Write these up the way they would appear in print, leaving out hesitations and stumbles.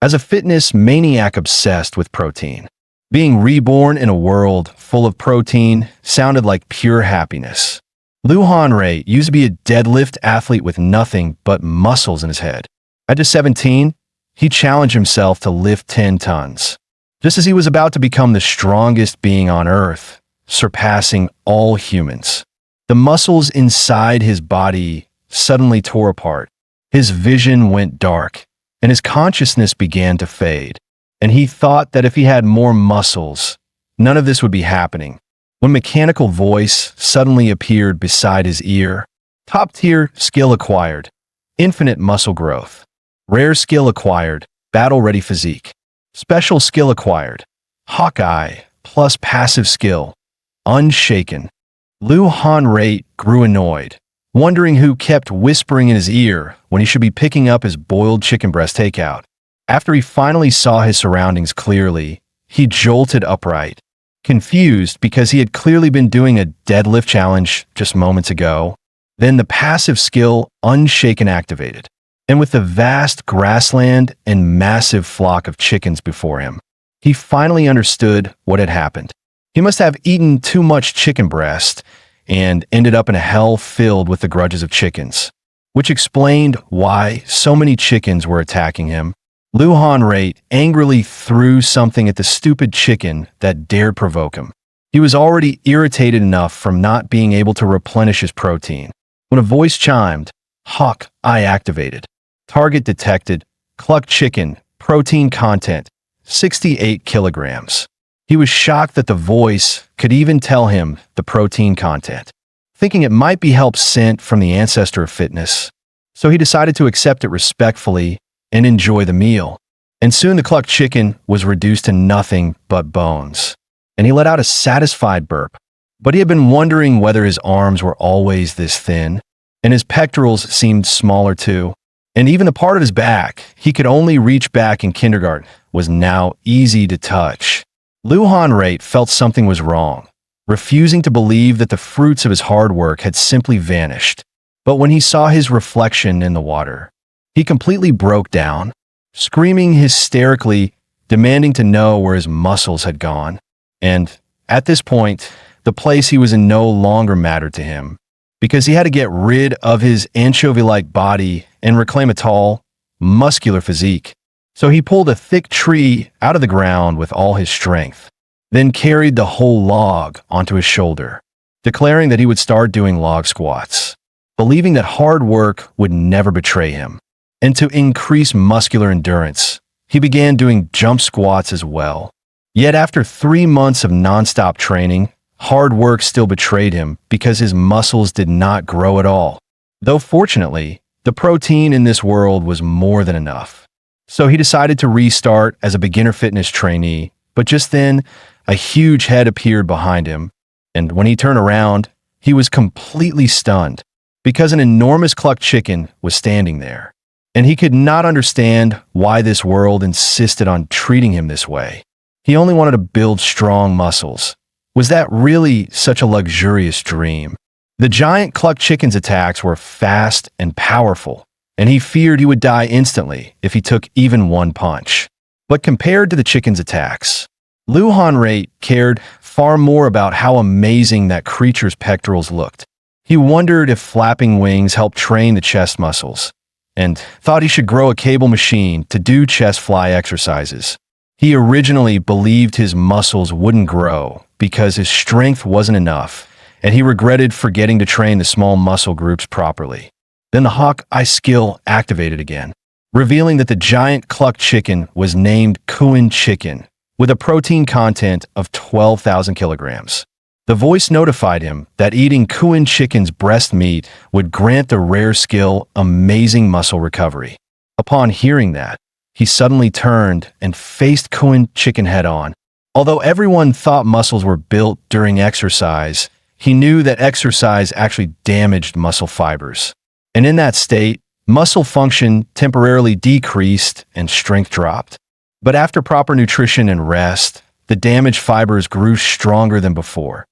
as a fitness maniac obsessed with protein. Being reborn in a world full of protein sounded like pure happiness. Liu Hanrei used to be a deadlift athlete with nothing but muscles in his head. At just 17, he challenged himself to lift 10 tons. Just as he was about to become the strongest being on Earth, surpassing all humans. The muscles inside his body suddenly tore apart. His vision went dark, and his consciousness began to fade. And he thought that if he had more muscles, none of this would be happening. When mechanical voice suddenly appeared beside his ear, top-tier skill acquired, infinite muscle growth. Rare skill acquired, battle-ready physique. Special skill acquired, Hawkeye plus passive skill, unshaken. Liu Hanrei grew annoyed, wondering who kept whispering in his ear when he should be picking up his boiled chicken breast takeout. After he finally saw his surroundings clearly, he jolted upright, confused because he had clearly been doing a deadlift challenge just moments ago. Then the passive skill Unshaken activated, and with the vast grassland and massive flock of chickens before him, he finally understood what had happened. He must have eaten too much chicken breast and ended up in a hell filled with the grudges of chickens, which explained why so many chickens were attacking him. Liu Hanrei angrily threw something at the stupid chicken that dared provoke him. He was already irritated enough from not being able to replenish his protein, when a voice chimed, Hawkeye activated. Target detected, cluck chicken, protein content, 68 kilograms. He was shocked that the voice could even tell him the protein content, thinking it might be help sent from the ancestor of fitness. So he decided to accept it respectfully and enjoy the meal. And soon the clucked chicken was reduced to nothing but bones, and he let out a satisfied burp. But he had been wondering whether his arms were always this thin, and his pectorals seemed smaller too. And even the part of his back he could only reach back in kindergarten was now easy to touch. Liu Hanrei felt something was wrong, refusing to believe that the fruits of his hard work had simply vanished. But when he saw his reflection in the water, he completely broke down, screaming hysterically, demanding to know where his muscles had gone. And at this point, the place he was in no longer mattered to him, because he had to get rid of his anchovy-like body and reclaim a tall, muscular physique. So he pulled a thick tree out of the ground with all his strength, then carried the whole log onto his shoulder, declaring that he would start doing log squats, believing that hard work would never betray him. And to increase muscular endurance, he began doing jump squats as well. Yet after 3 months of nonstop training, hard work still betrayed him because his muscles did not grow at all. Though fortunately, the protein in this world was more than enough. So he decided to restart as a beginner fitness trainee, but just then, a huge head appeared behind him, and when he turned around, he was completely stunned because an enormous clucked chicken was standing there. And he could not understand why this world insisted on treating him this way. He only wanted to build strong muscles. Was that really such a luxurious dream? The giant clucked chicken's attacks were fast and powerful, and he feared he would die instantly if he took even one punch. But compared to the chicken's attacks, Liu Hanrei cared far more about how amazing that creature's pectorals looked. He wondered if flapping wings helped train the chest muscles, and thought he should grow a cable machine to do chest fly exercises. He originally believed his muscles wouldn't grow because his strength wasn't enough, and he regretted forgetting to train the small muscle groups properly. Then the Hawkeye skill activated again, revealing that the giant clucked chicken was named Kuin Chicken, with a protein content of 12,000 kilograms. The voice notified him that eating Kuin Chicken's breast meat would grant the rare skill Amazing Muscle Recovery. Upon hearing that, he suddenly turned and faced Kuin Chicken head-on. Although everyone thought muscles were built during exercise, he knew that exercise actually damaged muscle fibers. And in that state, muscle function temporarily decreased and strength dropped. But after proper nutrition and rest, the damaged fibers grew stronger than before.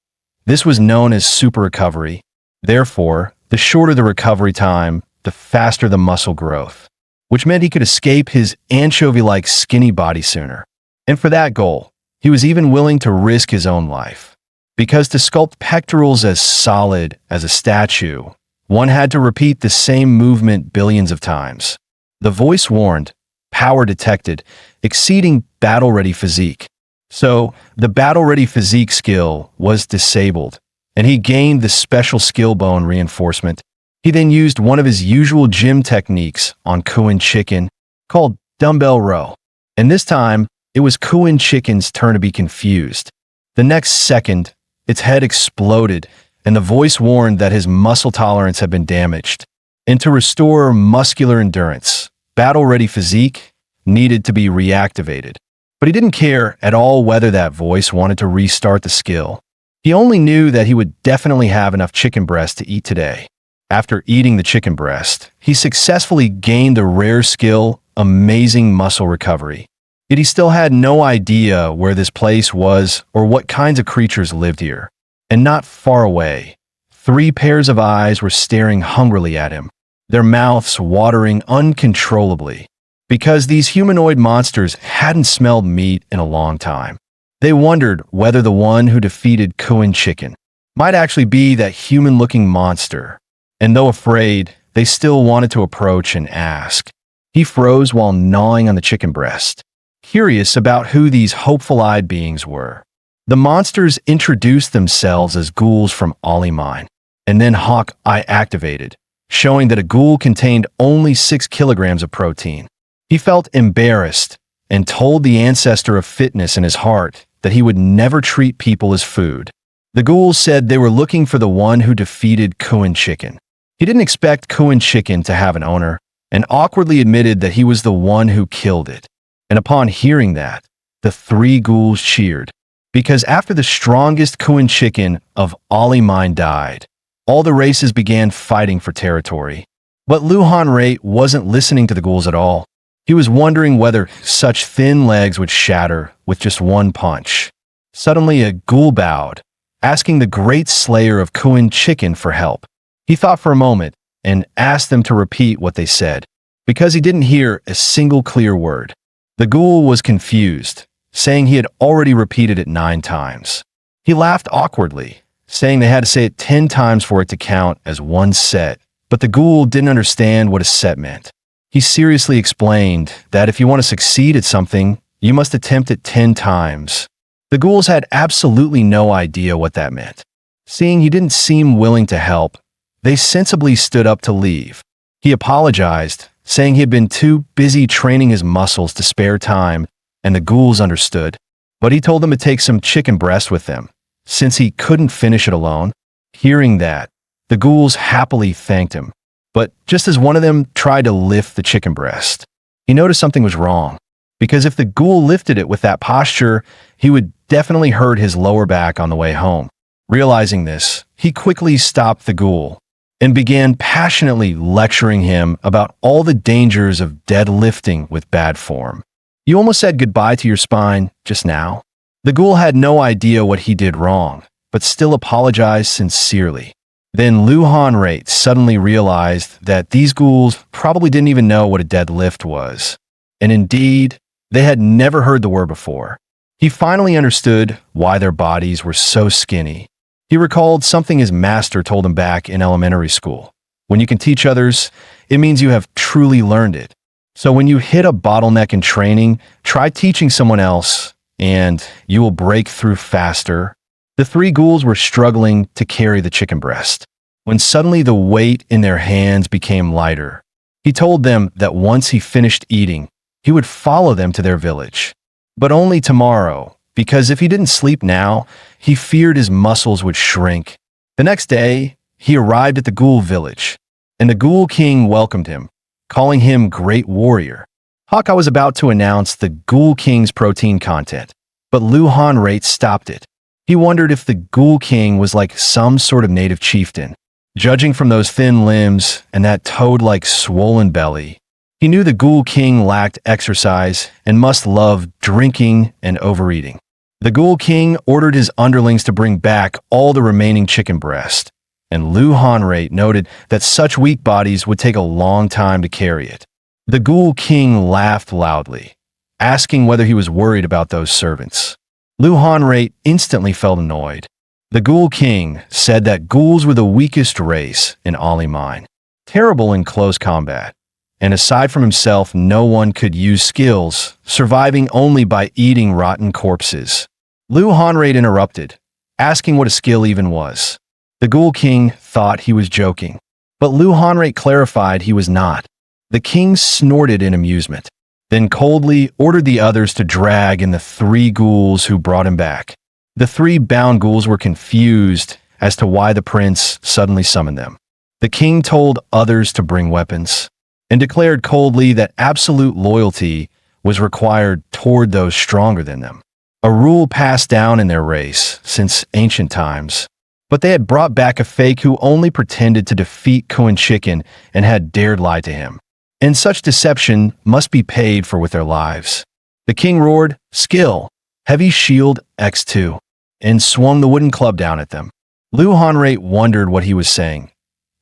This was known as super recovery. Therefore, the shorter the recovery time, the faster the muscle growth. which meant he could escape his anchovy-like skinny body sooner. And for that goal, he was even willing to risk his own life. Because to sculpt pectorals as solid as a statue, one had to repeat the same movement billions of times. The voice warned, power detected, exceeding battle-ready physique. So, the battle-ready physique skill was disabled, and he gained the special skill bone reinforcement. He then used one of his usual gym techniques on Kuin Chicken, called dumbbell row. And this time, it was Kuin Chicken's turn to be confused. The next second, its head exploded, and the voice warned that his muscle tolerance had been damaged. And to restore muscular endurance, battle-ready physique needed to be reactivated. But he didn't care at all whether that voice wanted to restart the skill. He only knew that he would definitely have enough chicken breast to eat today. After eating the chicken breast, he successfully gained the rare skill, amazing muscle recovery. Yet he still had no idea where this place was or what kinds of creatures lived here. And not far away, 3 pairs of eyes were staring hungrily at him, their mouths watering uncontrollably. Because these humanoid monsters hadn't smelled meat in a long time. They wondered whether the one who defeated Kuin Chicken might actually be that human-looking monster. And though afraid, they still wanted to approach and ask. He froze while gnawing on the chicken breast, curious about who these hopeful-eyed beings were. The monsters introduced themselves as ghouls from Olimine, and then Hawkeye activated, showing that a ghoul contained only 6 kilograms of protein. He felt embarrassed and told the ancestor of fitness in his heart that he would never treat people as food. The ghouls said they were looking for the one who defeated Kuin Chicken. He didn't expect Kuin Chicken to have an owner, and awkwardly admitted that he was the one who killed it. And upon hearing that, the 3 ghouls cheered, because after the strongest Kuin Chicken of Olimine died, all the races began fighting for territory. But Lu Hanrei wasn't listening to the ghouls at all. He was wondering whether such thin legs would shatter with just one punch. Suddenly a ghoul bowed, asking the great slayer of Kuin Chicken for help. He thought for a moment and asked them to repeat what they said, because he didn't hear a single clear word. The ghoul was confused, saying he had already repeated it 9 times. He laughed awkwardly, saying they had to say it 10 times for it to count as one set, but the ghoul didn't understand what a set meant. He seriously explained that if you want to succeed at something, you must attempt it 10 times. The ghouls had absolutely no idea what that meant. Seeing he didn't seem willing to help, they sensibly stood up to leave. He apologized, saying he had been too busy training his muscles to spare time, and the ghouls understood. But he told them to take some chicken breast with them, since he couldn't finish it alone. Hearing that, the ghouls happily thanked him. But just as one of them tried to lift the chicken breast, he noticed something was wrong, because if the ghoul lifted it with that posture, he would definitely hurt his lower back on the way home. Realizing this, he quickly stopped the ghoul and began passionately lecturing him about all the dangers of deadlifting with bad form. You almost said goodbye to your spine just now. The ghoul had no idea what he did wrong, but still apologized sincerely. Then Lu Hanrei suddenly realized that these ghouls probably didn't even know what a deadlift was. And indeed, they had never heard the word before. He finally understood why their bodies were so skinny. He recalled something his master told him back in elementary school. When you can teach others, it means you have truly learned it. So when you hit a bottleneck in training, try teaching someone else, and you will break through faster. The 3 ghouls were struggling to carry the chicken breast, when suddenly the weight in their hands became lighter. He told them that once he finished eating, he would follow them to their village. But only tomorrow, because if he didn't sleep now, he feared his muscles would shrink. The next day, he arrived at the ghoul village, and the Ghoul King welcomed him, calling him Great Warrior. Hawkeye was about to announce the Ghoul King's protein content, but Lu Hanrei stopped it. He wondered if the Ghoul King was like some sort of native chieftain. Judging from those thin limbs and that toad-like swollen belly, he knew the Ghoul King lacked exercise and must love drinking and overeating. The Ghoul King ordered his underlings to bring back all the remaining chicken breast, and Lu Hanrei noted that such weak bodies would take a long time to carry it. The Ghoul King laughed loudly, asking whether he was worried about those servants. Lu Hanrei instantly felt annoyed. The Ghoul King said that ghouls were the weakest race in Ali Mine, terrible in close combat, and aside from himself no one could use skills, surviving only by eating rotten corpses. Lu Hanrei interrupted, asking what a skill even was. The Ghoul King thought he was joking, but Lu Hanrei clarified he was not. The king snorted in amusement, then coldly ordered the others to drag in the 3 ghouls who brought him back. The 3 bound ghouls were confused as to why the prince suddenly summoned them. The king told others to bring weapons, and declared coldly that absolute loyalty was required toward those stronger than them, a rule passed down in their race since ancient times. But they had brought back a fake who only pretended to defeat Kuan Chicken and had dared lie to him. And such deception must be paid for with their lives. The king roared, "Skill! Heavy shield X2," and swung the wooden club down at them. Lu Hanrei wondered what he was saying.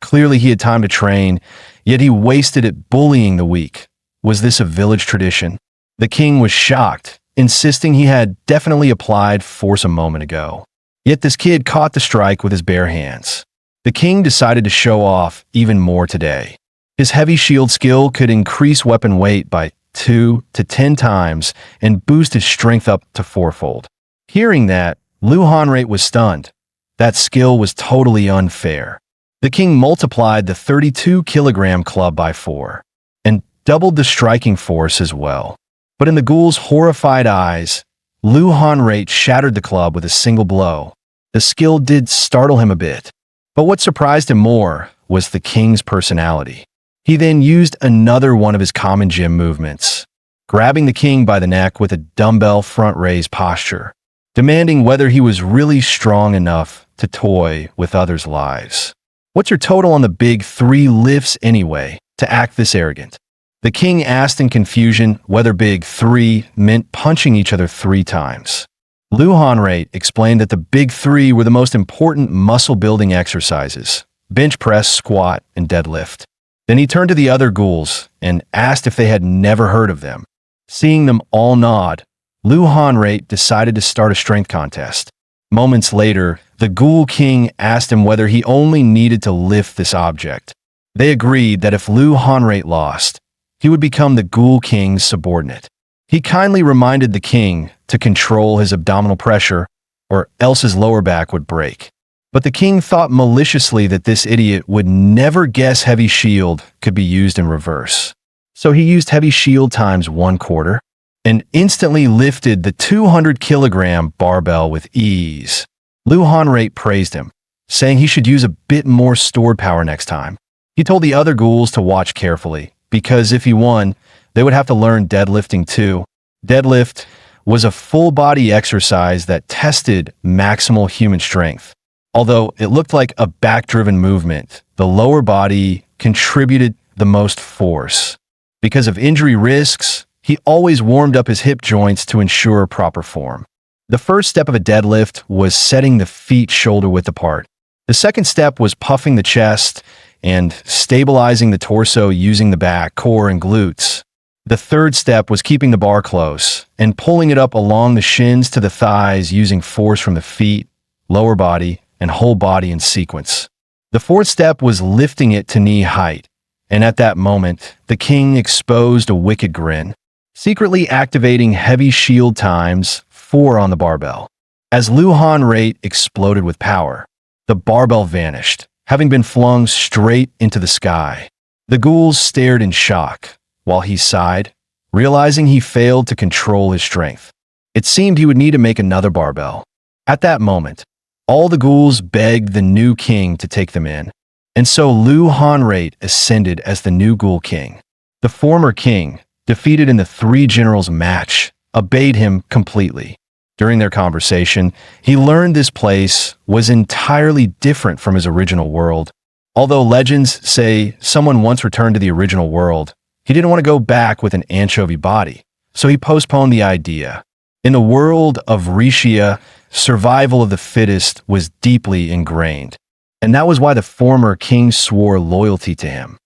Clearly he had time to train, yet he wasted it bullying the weak. Was this a village tradition? The king was shocked, insisting he had definitely applied force a moment ago. Yet this kid caught the strike with his bare hands. The king decided to show off even more today. His heavy shield skill could increase weapon weight by 2 to 10 times and boost his strength up to 4-fold. Hearing that, Lu Hanrei was stunned. That skill was totally unfair. The king multiplied the 32-kilogram club by 4 and doubled the striking force as well. But in the ghoul's horrified eyes, Lu Hanrei shattered the club with a single blow. The skill did startle him a bit, but what surprised him more was the king's personality. He then used another one of his common gym movements, grabbing the king by the neck with a dumbbell front raise posture, demanding whether he was really strong enough to toy with others' lives. "What's your total on the big 3 lifts anyway, to act this arrogant?" The king asked in confusion whether big 3 meant punching each other 3 times. Lu Hanrei explained that the big 3 were the most important muscle-building exercises: bench press, squat, and deadlift. Then he turned to the other ghouls and asked if they had never heard of them. Seeing them all nod, Lu Hanrei decided to start a strength contest. Moments later, the Ghoul King asked him whether he only needed to lift this object. They agreed that if Lu Hanrei lost, he would become the Ghoul King's subordinate. He kindly reminded the king to control his abdominal pressure, or else his lower back would break. But the king thought maliciously that this idiot would never guess heavy shield could be used in reverse. So he used heavy shield times 1/4 and instantly lifted the 200-kilogram barbell with ease. Lu Hanrei praised him, saying he should use a bit more stored power next time. He told the other ghouls to watch carefully, because if he won, they would have to learn deadlifting too. Deadlift was a full-body exercise that tested maximal human strength. Although it looked like a back-driven movement, the lower body contributed the most force. Because of injury risks, he always warmed up his hip joints to ensure proper form. The first step of a deadlift was setting the feet shoulder-width apart. The second step was puffing the chest and stabilizing the torso using the back, core, and glutes. The third step was keeping the bar close and pulling it up along the shins to the thighs using force from the feet, lower body, and whole body in sequence. The fourth step was lifting it to knee height, and at that moment, the king exposed a wicked grin, secretly activating heavy shield times 4 on the barbell. As Lu Hanrei exploded with power, the barbell vanished, having been flung straight into the sky. The ghouls stared in shock, while he sighed, realizing he failed to control his strength. It seemed he would need to make another barbell. At that moment, all the ghouls begged the new king to take them in, and so Lu Hanrei ascended as the new Ghoul King. The former king, defeated in the 3 generals match, obeyed him completely. During their conversation, he learned this place was entirely different from his original world. Although legends say someone once returned to the original world, he didn't want to go back with an anchovy body, so he postponed the idea. In the world of Rishia, survival of the fittest was deeply ingrained, and that was why the former king swore loyalty to him.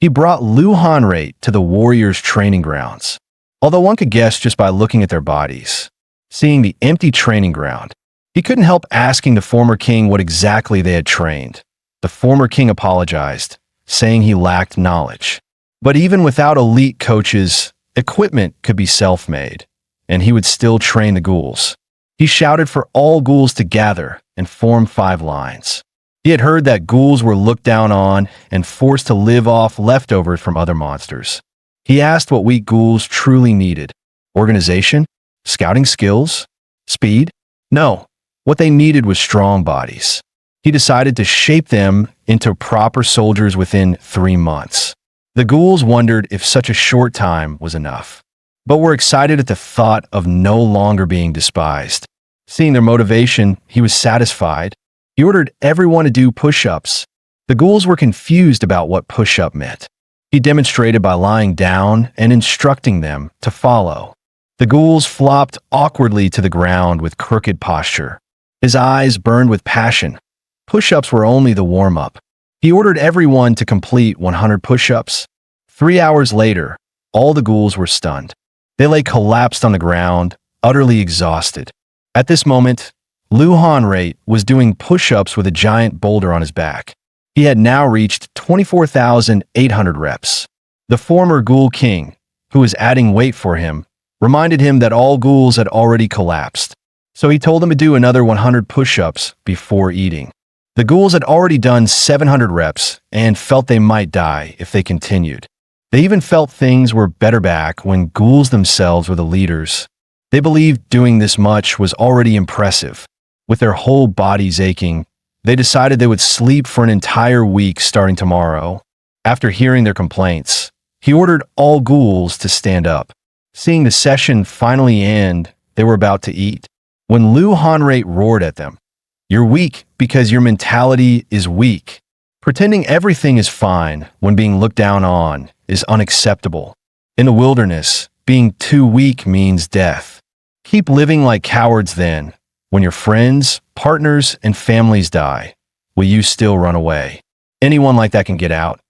He brought Lu Hanrei to the warriors' training grounds, although one could guess just by looking at their bodies. Seeing the empty training ground, he couldn't help asking the former king what exactly they had trained. The former king apologized, saying he lacked knowledge. But even without elite coaches, equipment could be self-made, and he would still train the ghouls. He shouted for all ghouls to gather and form 5 lines. He had heard that ghouls were looked down on and forced to live off leftovers from other monsters. He asked what weak ghouls truly needed. Organization? Scouting skills? Speed? No. What they needed was strong bodies. He decided to shape them into proper soldiers within 3 months. The ghouls wondered if such a short time was enough, but were excited at the thought of no longer being despised. Seeing their motivation, he was satisfied. He ordered everyone to do push-ups. The ghouls were confused about what push-up meant. He demonstrated by lying down and instructing them to follow. The ghouls flopped awkwardly to the ground with crooked posture. His eyes burned with passion. Push-ups were only the warm-up. He ordered everyone to complete 100 push-ups. 3 hours later, all the ghouls were stunned. They lay collapsed on the ground, utterly exhausted. At this moment, Lu Hanrei was doing push-ups with a giant boulder on his back. He had now reached 24,800 reps. The former ghoul king, who was adding weight for him, reminded him that all ghouls had already collapsed. So he told them to do another 100 push-ups before eating. The ghouls had already done 700 reps and felt they might die if they continued. They even felt things were better back when ghouls themselves were the leaders. They believed doing this much was already impressive. With their whole bodies aching, they decided they would sleep for an entire week starting tomorrow. After hearing their complaints, he ordered all ghouls to stand up. Seeing the session finally end, they were about to eat, when Lu Hanrei roared at them. "You're weak because your mentality is weak. Pretending everything is fine when being looked down on is unacceptable. In the wilderness, being too weak means death. Keep living like cowards then. When your friends, partners, and families die, will you still run away? Anyone like that can get out."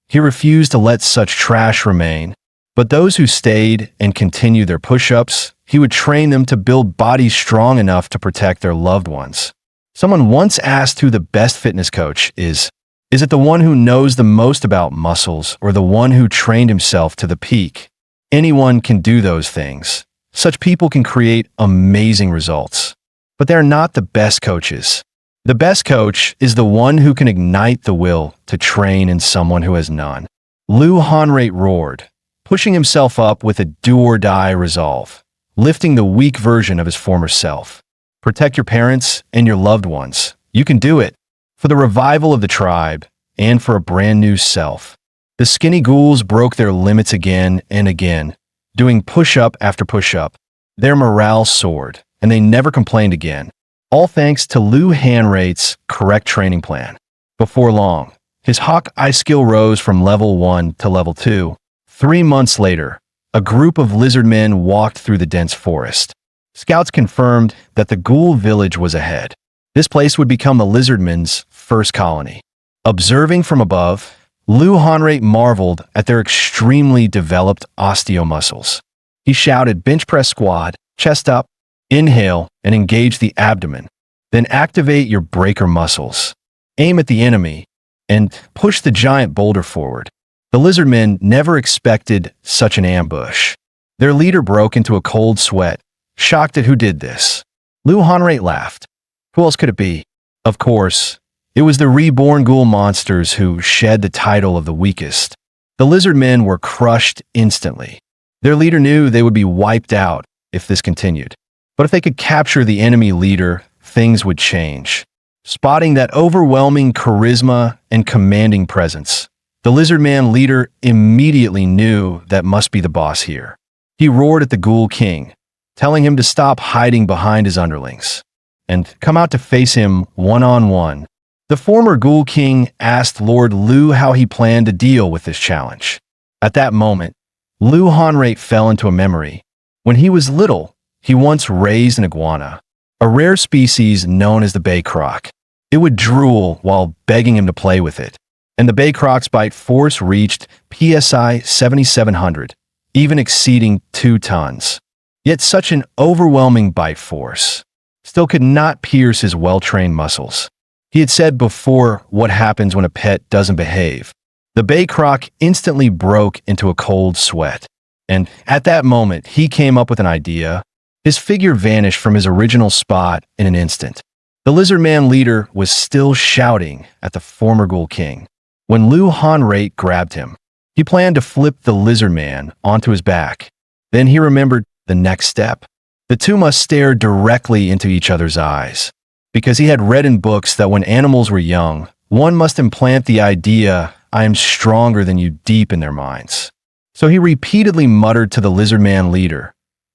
He refused to let such trash remain. But those who stayed and continued their push-ups, he would train them to build bodies strong enough to protect their loved ones. Someone once asked who the best fitness coach is. Is it the one who knows the most about muscles or the one who trained himself to the peak? Anyone can do those things. Such people can create amazing results. But they're not the best coaches. The best coach is the one who can ignite the will to train in someone who has none. Lu Hanrei roared, pushing himself up with a do-or-die resolve, lifting the weak version of his former self. Protect your parents and your loved ones. You can do it. For the revival of the tribe and for a brand new self. The skinny ghouls broke their limits again and again, doing push-up after push-up. Their morale soared, and they never complained again, all thanks to Lu Hanrei's correct training plan. Before long, his Hawk-Eye skill rose from level 1 to level 2. 3 months later, a group of lizard men walked through the dense forest. Scouts confirmed that the ghoul village was ahead. This place would become the lizardmen's first colony. Observing from above, Lu Hanrei marveled at their extremely developed osteomuscles. He shouted, "Bench press squad, chest up, inhale and engage the abdomen. Then activate your breaker muscles. Aim at the enemy and push the giant boulder forward." The lizardmen never expected such an ambush. Their leader broke into a cold sweat, shocked at who did this. Lu Hanrei laughed. Who else could it be? Of course, it was the reborn ghoul monsters who shed the title of the weakest. The lizardmen were crushed instantly. Their leader knew they would be wiped out if this continued. But if they could capture the enemy leader, things would change. Spotting that overwhelming charisma and commanding presence, the lizardman leader immediately knew that must be the boss here. He roared at the ghoul king, telling him to stop hiding behind his underlings and come out to face him one-on-one. The former ghoul king asked Lord Lu how he planned to deal with this challenge. At that moment, Lu Hanrei fell into a memory. When he was little, he once raised an iguana, a rare species known as the bay croc. It would drool while begging him to play with it. and the Bay Croc's bite force reached PSI 7700, even exceeding 2 tons. Yet such an overwhelming bite force still could not pierce his well-trained muscles. He had said before what happens when a pet doesn't behave. The Bay Croc instantly broke into a cold sweat. And at that moment, he came up with an idea. His figure vanished from his original spot in an instant. The Lizard Man leader was still shouting at the former Ghoul King when Lu Hanrate grabbed him. He planned to flip the Lizard Man onto his back. Then he remembered the next step. The two must stare directly into each other's eyes, because he had read in books that when animals were young, one must implant the idea, "I am stronger than you," deep in their minds. So he repeatedly muttered to the Lizard Man leader,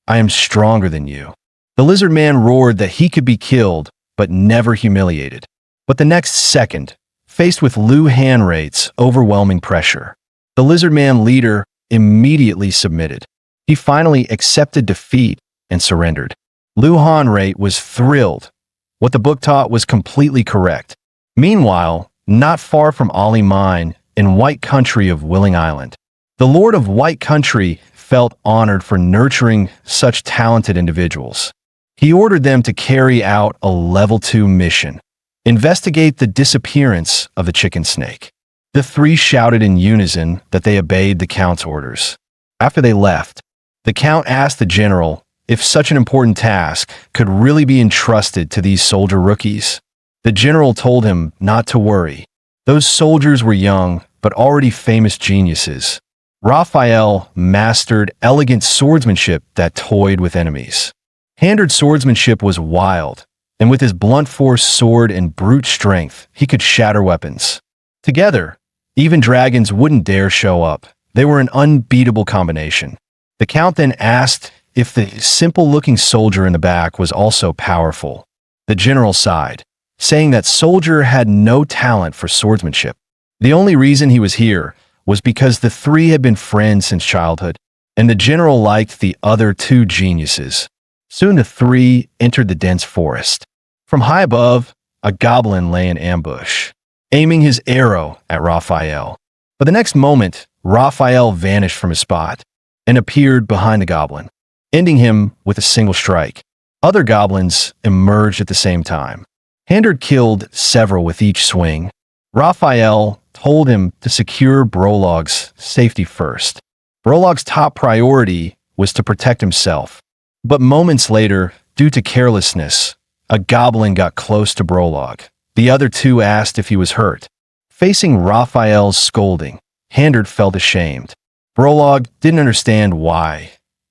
"I am stronger than you." The Lizard Man roared that he could be killed, but never humiliated. But the next second, faced with Lu Hanrate's overwhelming pressure, the Lizard Man leader immediately submitted. He finally accepted defeat and surrendered. Lu Hanrate was thrilled. What the book taught was completely correct. Meanwhile, not far from Ali Mine, in White Country of Willing Island, the Lord of White Country felt honored for nurturing such talented individuals. He ordered them to carry out a level 2 mission: investigate the disappearance of the chicken snake. The three shouted in unison that they obeyed the Count's orders. After they left, the Count asked the general if such an important task could really be entrusted to these soldier rookies. The general told him not to worry. Those soldiers were young, but already famous geniuses. Raphael mastered elegant swordsmanship that toyed with enemies. Handard swordsmanship was wild, and with his blunt force sword and brute strength, he could shatter weapons. Together, even dragons wouldn't dare show up. They were an unbeatable combination. The Count then asked if the simple-looking soldier in the back was also powerful. The general sighed, saying that soldier had no talent for swordsmanship. The only reason he was here was because the three had been friends since childhood, and the general liked the other two geniuses. Soon the three entered the dense forest. From high above, a goblin lay in ambush, aiming his arrow at Raphael. But the next moment, Raphael vanished from his spot and appeared behind the goblin, ending him with a single strike. Other goblins emerged at the same time. Handard killed several with each swing. Raphael told him to secure Brolog's safety first. Brolog's top priority was to protect himself. But moments later, due to carelessness, a goblin got close to Brolog. The other two asked if he was hurt. Facing Raphael's scolding, Handard felt ashamed. Brolog didn't understand why.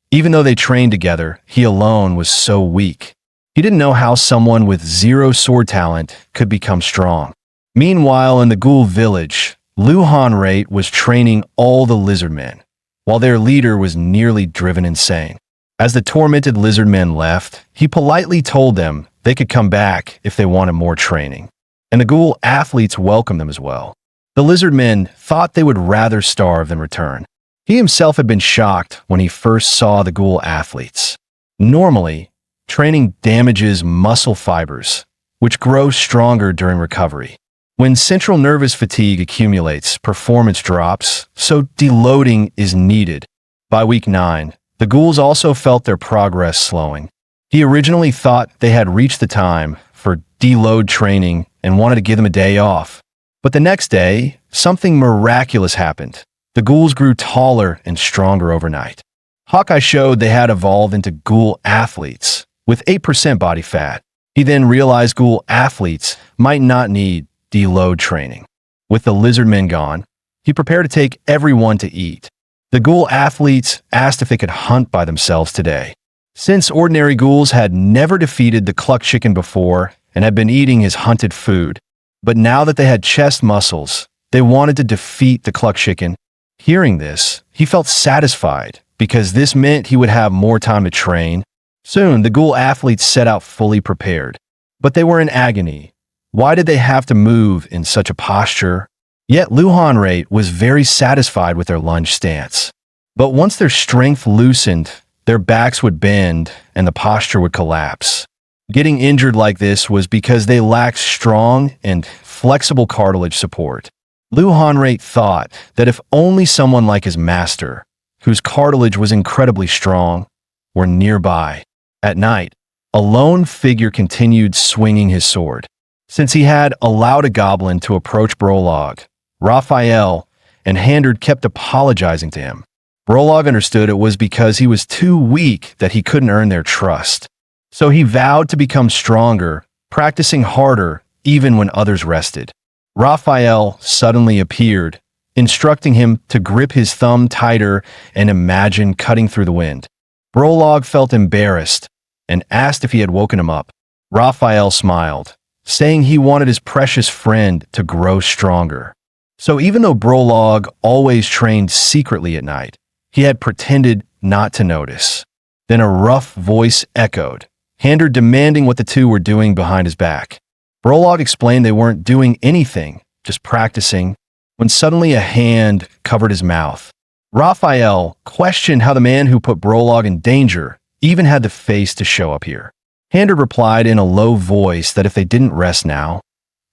Even though they trained together, he alone was so weak. He didn't know how someone with zero sword talent could become strong. Meanwhile, in the Ghoul village, Lu Hanrate was training all the lizard men, while their leader was nearly driven insane. As the tormented lizard men left, he politely told them they could come back if they wanted more training, and the Ghoul athletes welcomed them as well. The lizard men thought they would rather starve than return. He himself had been shocked when he first saw the Ghoul athletes. Normally, training damages muscle fibers, which grow stronger during recovery. When central nervous fatigue accumulates, performance drops, so deloading is needed. By week 9, the Ghouls also felt their progress slowing. He originally thought they had reached the time for deload training and wanted to give them a day off. But the next day, something miraculous happened. The Ghouls grew taller and stronger overnight. Hawkeye showed they had evolved into Ghoul athletes with 8% body fat. He then realized Ghoul athletes might not need deload training. With the lizard men gone, he prepared to take everyone to eat. The Ghoul athletes asked if they could hunt by themselves today. Since ordinary ghouls had never defeated the cluck chicken before and had been eating his hunted food, but now that they had chest muscles, they wanted to defeat the cluck chicken. Hearing this, he felt satisfied because this meant he would have more time to train. Soon, the Ghoul athletes set out fully prepared, but they were in agony. Why did they have to move in such a posture? Yet Lu Hanrate was very satisfied with their lunge stance. But once their strength loosened, their backs would bend and the posture would collapse. Getting injured like this was because they lacked strong and flexible cartilage support. Lu Hanrate thought that if only someone like his master, whose cartilage was incredibly strong, were nearby. At night, a lone figure continued swinging his sword. Since he had allowed a goblin to approach Brolog, Raphael and Handard kept apologizing to him. Brolog understood it was because he was too weak that he couldn't earn their trust. So he vowed to become stronger, practicing harder even when others rested. Raphael suddenly appeared, instructing him to grip his thumb tighter and imagine cutting through the wind. Brolog felt embarrassed and asked if he had woken him up. Raphael smiled, saying he wanted his precious friend to grow stronger. So even though Brolog always trained secretly at night, he had pretended not to notice. Then a rough voice echoed, Handard demanding what the two were doing behind his back. Brolog explained they weren't doing anything, just practicing, when suddenly a hand covered his mouth. Raphael questioned how the man who put Brolog in danger even had the face to show up here. Handard replied in a low voice that if they didn't rest now,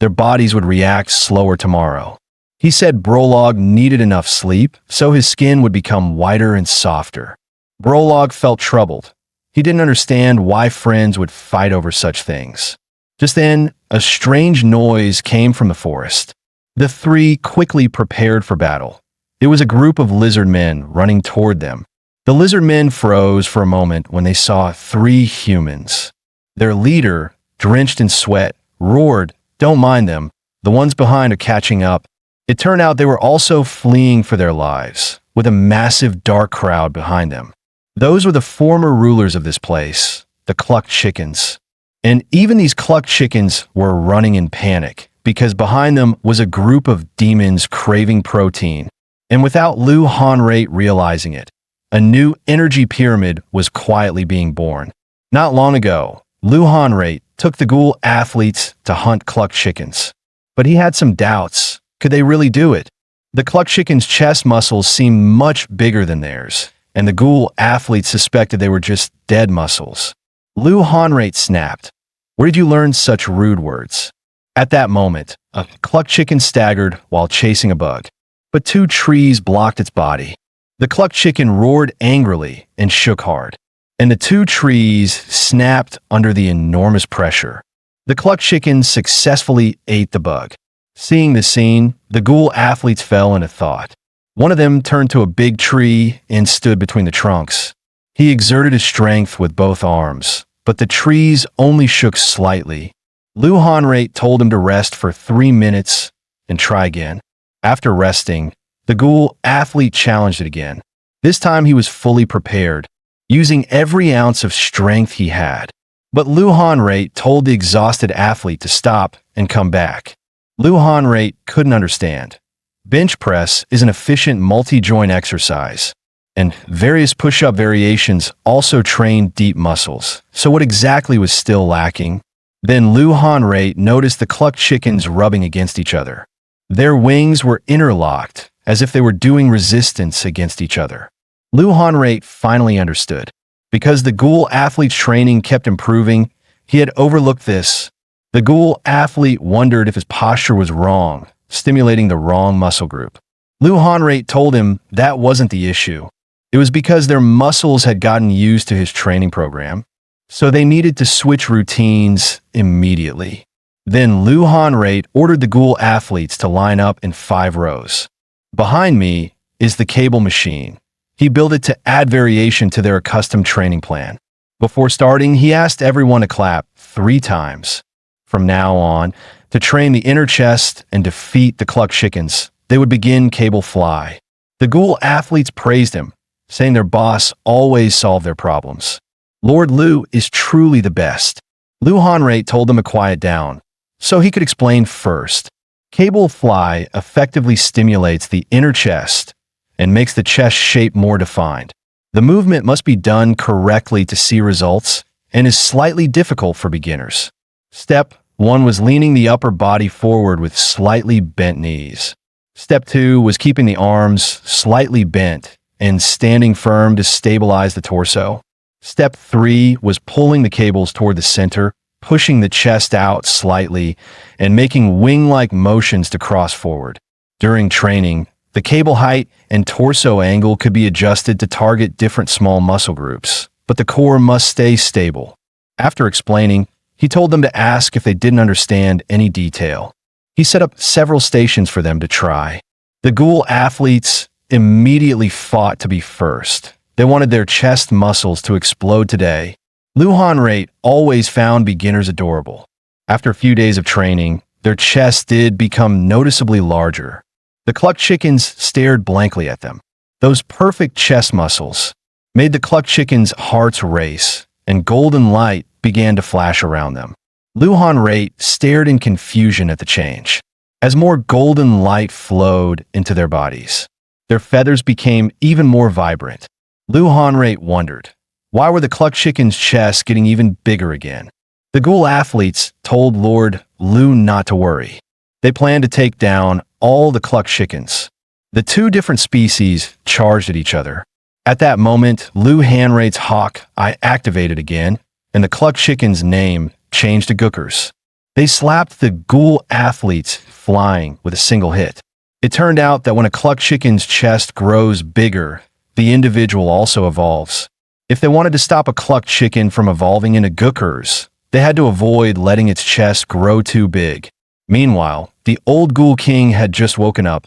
their bodies would react slower tomorrow. He said Brolog needed enough sleep, so his skin would become whiter and softer. Brolog felt troubled. He didn't understand why friends would fight over such things. Just then, a strange noise came from the forest. The three quickly prepared for battle. It was a group of lizard men running toward them. The lizard men froze for a moment when they saw three humans. Their leader, drenched in sweat, roared, "Don't mind them. The ones behind are catching up." It turned out they were also fleeing for their lives, with a massive dark crowd behind them. Those were the former rulers of this place, the clucked chickens. And even these clucked chickens were running in panic, because behind them was a group of demons craving protein. And without Lu Hanrate realizing it, a new energy pyramid was quietly being born. Not long ago, Lu Hanrate took the ghoul athletes to hunt clucked chickens. But he had some doubts. Could they really do it? The clucked chickens' chest muscles seemed much bigger than theirs, and the ghoul athletes suspected they were just dead muscles. Lu Hanrate snapped. "Where did you learn such rude words?" At that moment, a clucked chicken staggered while chasing a bug, but two trees blocked its body. The clucked chicken roared angrily and shook hard, and the two trees snapped under the enormous pressure. The clucked chicken successfully ate the bug. Seeing the scene, the ghoul athletes fell into thought. One of them turned to a big tree and stood between the trunks. He exerted his strength with both arms, but the trees only shook slightly. Lu Hanrate told him to rest for 3 minutes and try again. After resting, the ghoul athlete challenged it again. This time he was fully prepared, using every ounce of strength he had. But Lu Hanrate told the exhausted athlete to stop and come back. Lu Hanrate couldn't understand. Bench press is an efficient multi-joint exercise, and various push-up variations also train deep muscles. So what exactly was still lacking? Then Lu Hanrate noticed the clucked chickens rubbing against each other. Their wings were interlocked, as if they were doing resistance against each other. Lu Hanrate finally understood. Because the ghoul athlete's training kept improving, he had overlooked this. The ghoul athlete wondered if his posture was wrong, stimulating the wrong muscle group. Lu Hanrate told him that wasn't the issue. It was because their muscles had gotten used to his training program, so they needed to switch routines immediately. Then Lu Hanrate ordered the ghoul athletes to line up in 5 rows. Behind me is the cable machine. He built it to add variation to their accustomed training plan. Before starting, he asked everyone to clap 3 times. From now on, to train the inner chest and defeat the clucked chickens, they would begin cable fly. The ghoul athletes praised him, saying their boss always solved their problems. Lord Lu is truly the best. Lu Hanrate told them to quiet down, so he could explain first. Cable fly effectively stimulates the inner chest and makes the chest shape more defined. The movement must be done correctly to see results and is slightly difficult for beginners. Step 1 was leaning the upper body forward with slightly bent knees. Step 2 was keeping the arms slightly bent and standing firm to stabilize the torso. Step 3 was pulling the cables toward the center, pushing the chest out slightly, and making wing-like motions to cross forward. During training, the cable height and torso angle could be adjusted to target different small muscle groups, but the core must stay stable. After explaining, he told them to ask if they didn't understand any detail. He set up several stations for them to try. The ghoul athletes immediately fought to be first. They wanted their chest muscles to explode today. Luhanrate always found beginners adorable. After a few days of training, their chests did become noticeably larger. The cluck chickens stared blankly at them. Those perfect chest muscles made the cluck chickens' hearts race, and golden light began to flash around them. Luhanrate stared in confusion at the change. As more golden light flowed into their bodies, their feathers became even more vibrant. Luhanrate wondered, why were the cluck chickens' chests getting even bigger again? The ghoul athletes told Lord Lu not to worry. They planned to take down all the cluck chickens. The two different species charged at each other. At that moment, Luhanrate's hawk eye activated again, and the cluck chicken's name changed to Gookers. They slapped the ghoul athletes flying with a single hit. It turned out that when a cluck chicken's chest grows bigger, the individual also evolves. If they wanted to stop a cluck chicken from evolving into Gookers, they had to avoid letting its chest grow too big. Meanwhile, the old ghoul king had just woken up,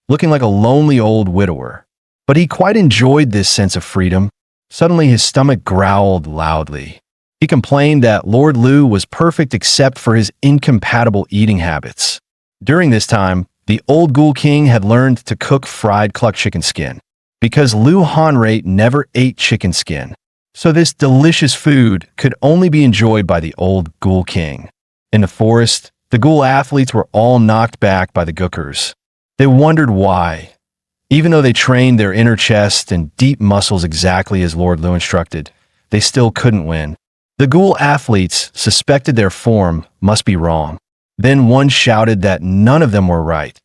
looking like a lonely old widower. But he quite enjoyed this sense of freedom. Suddenly his stomach growled loudly. He complained that Lord Lu was perfect except for his incompatible eating habits. During this time, the old ghoul king had learned to cook fried cluck chicken skin, because Luhanrate never ate chicken skin. So this delicious food could only be enjoyed by the old ghoul king. In the forest, the ghoul athletes were all knocked back by the Gookers. They wondered why. Even though they trained their inner chest and deep muscles exactly as Lord Lu instructed, they still couldn't win. The ghoul athletes suspected their form must be wrong. Then one shouted that none of them were right.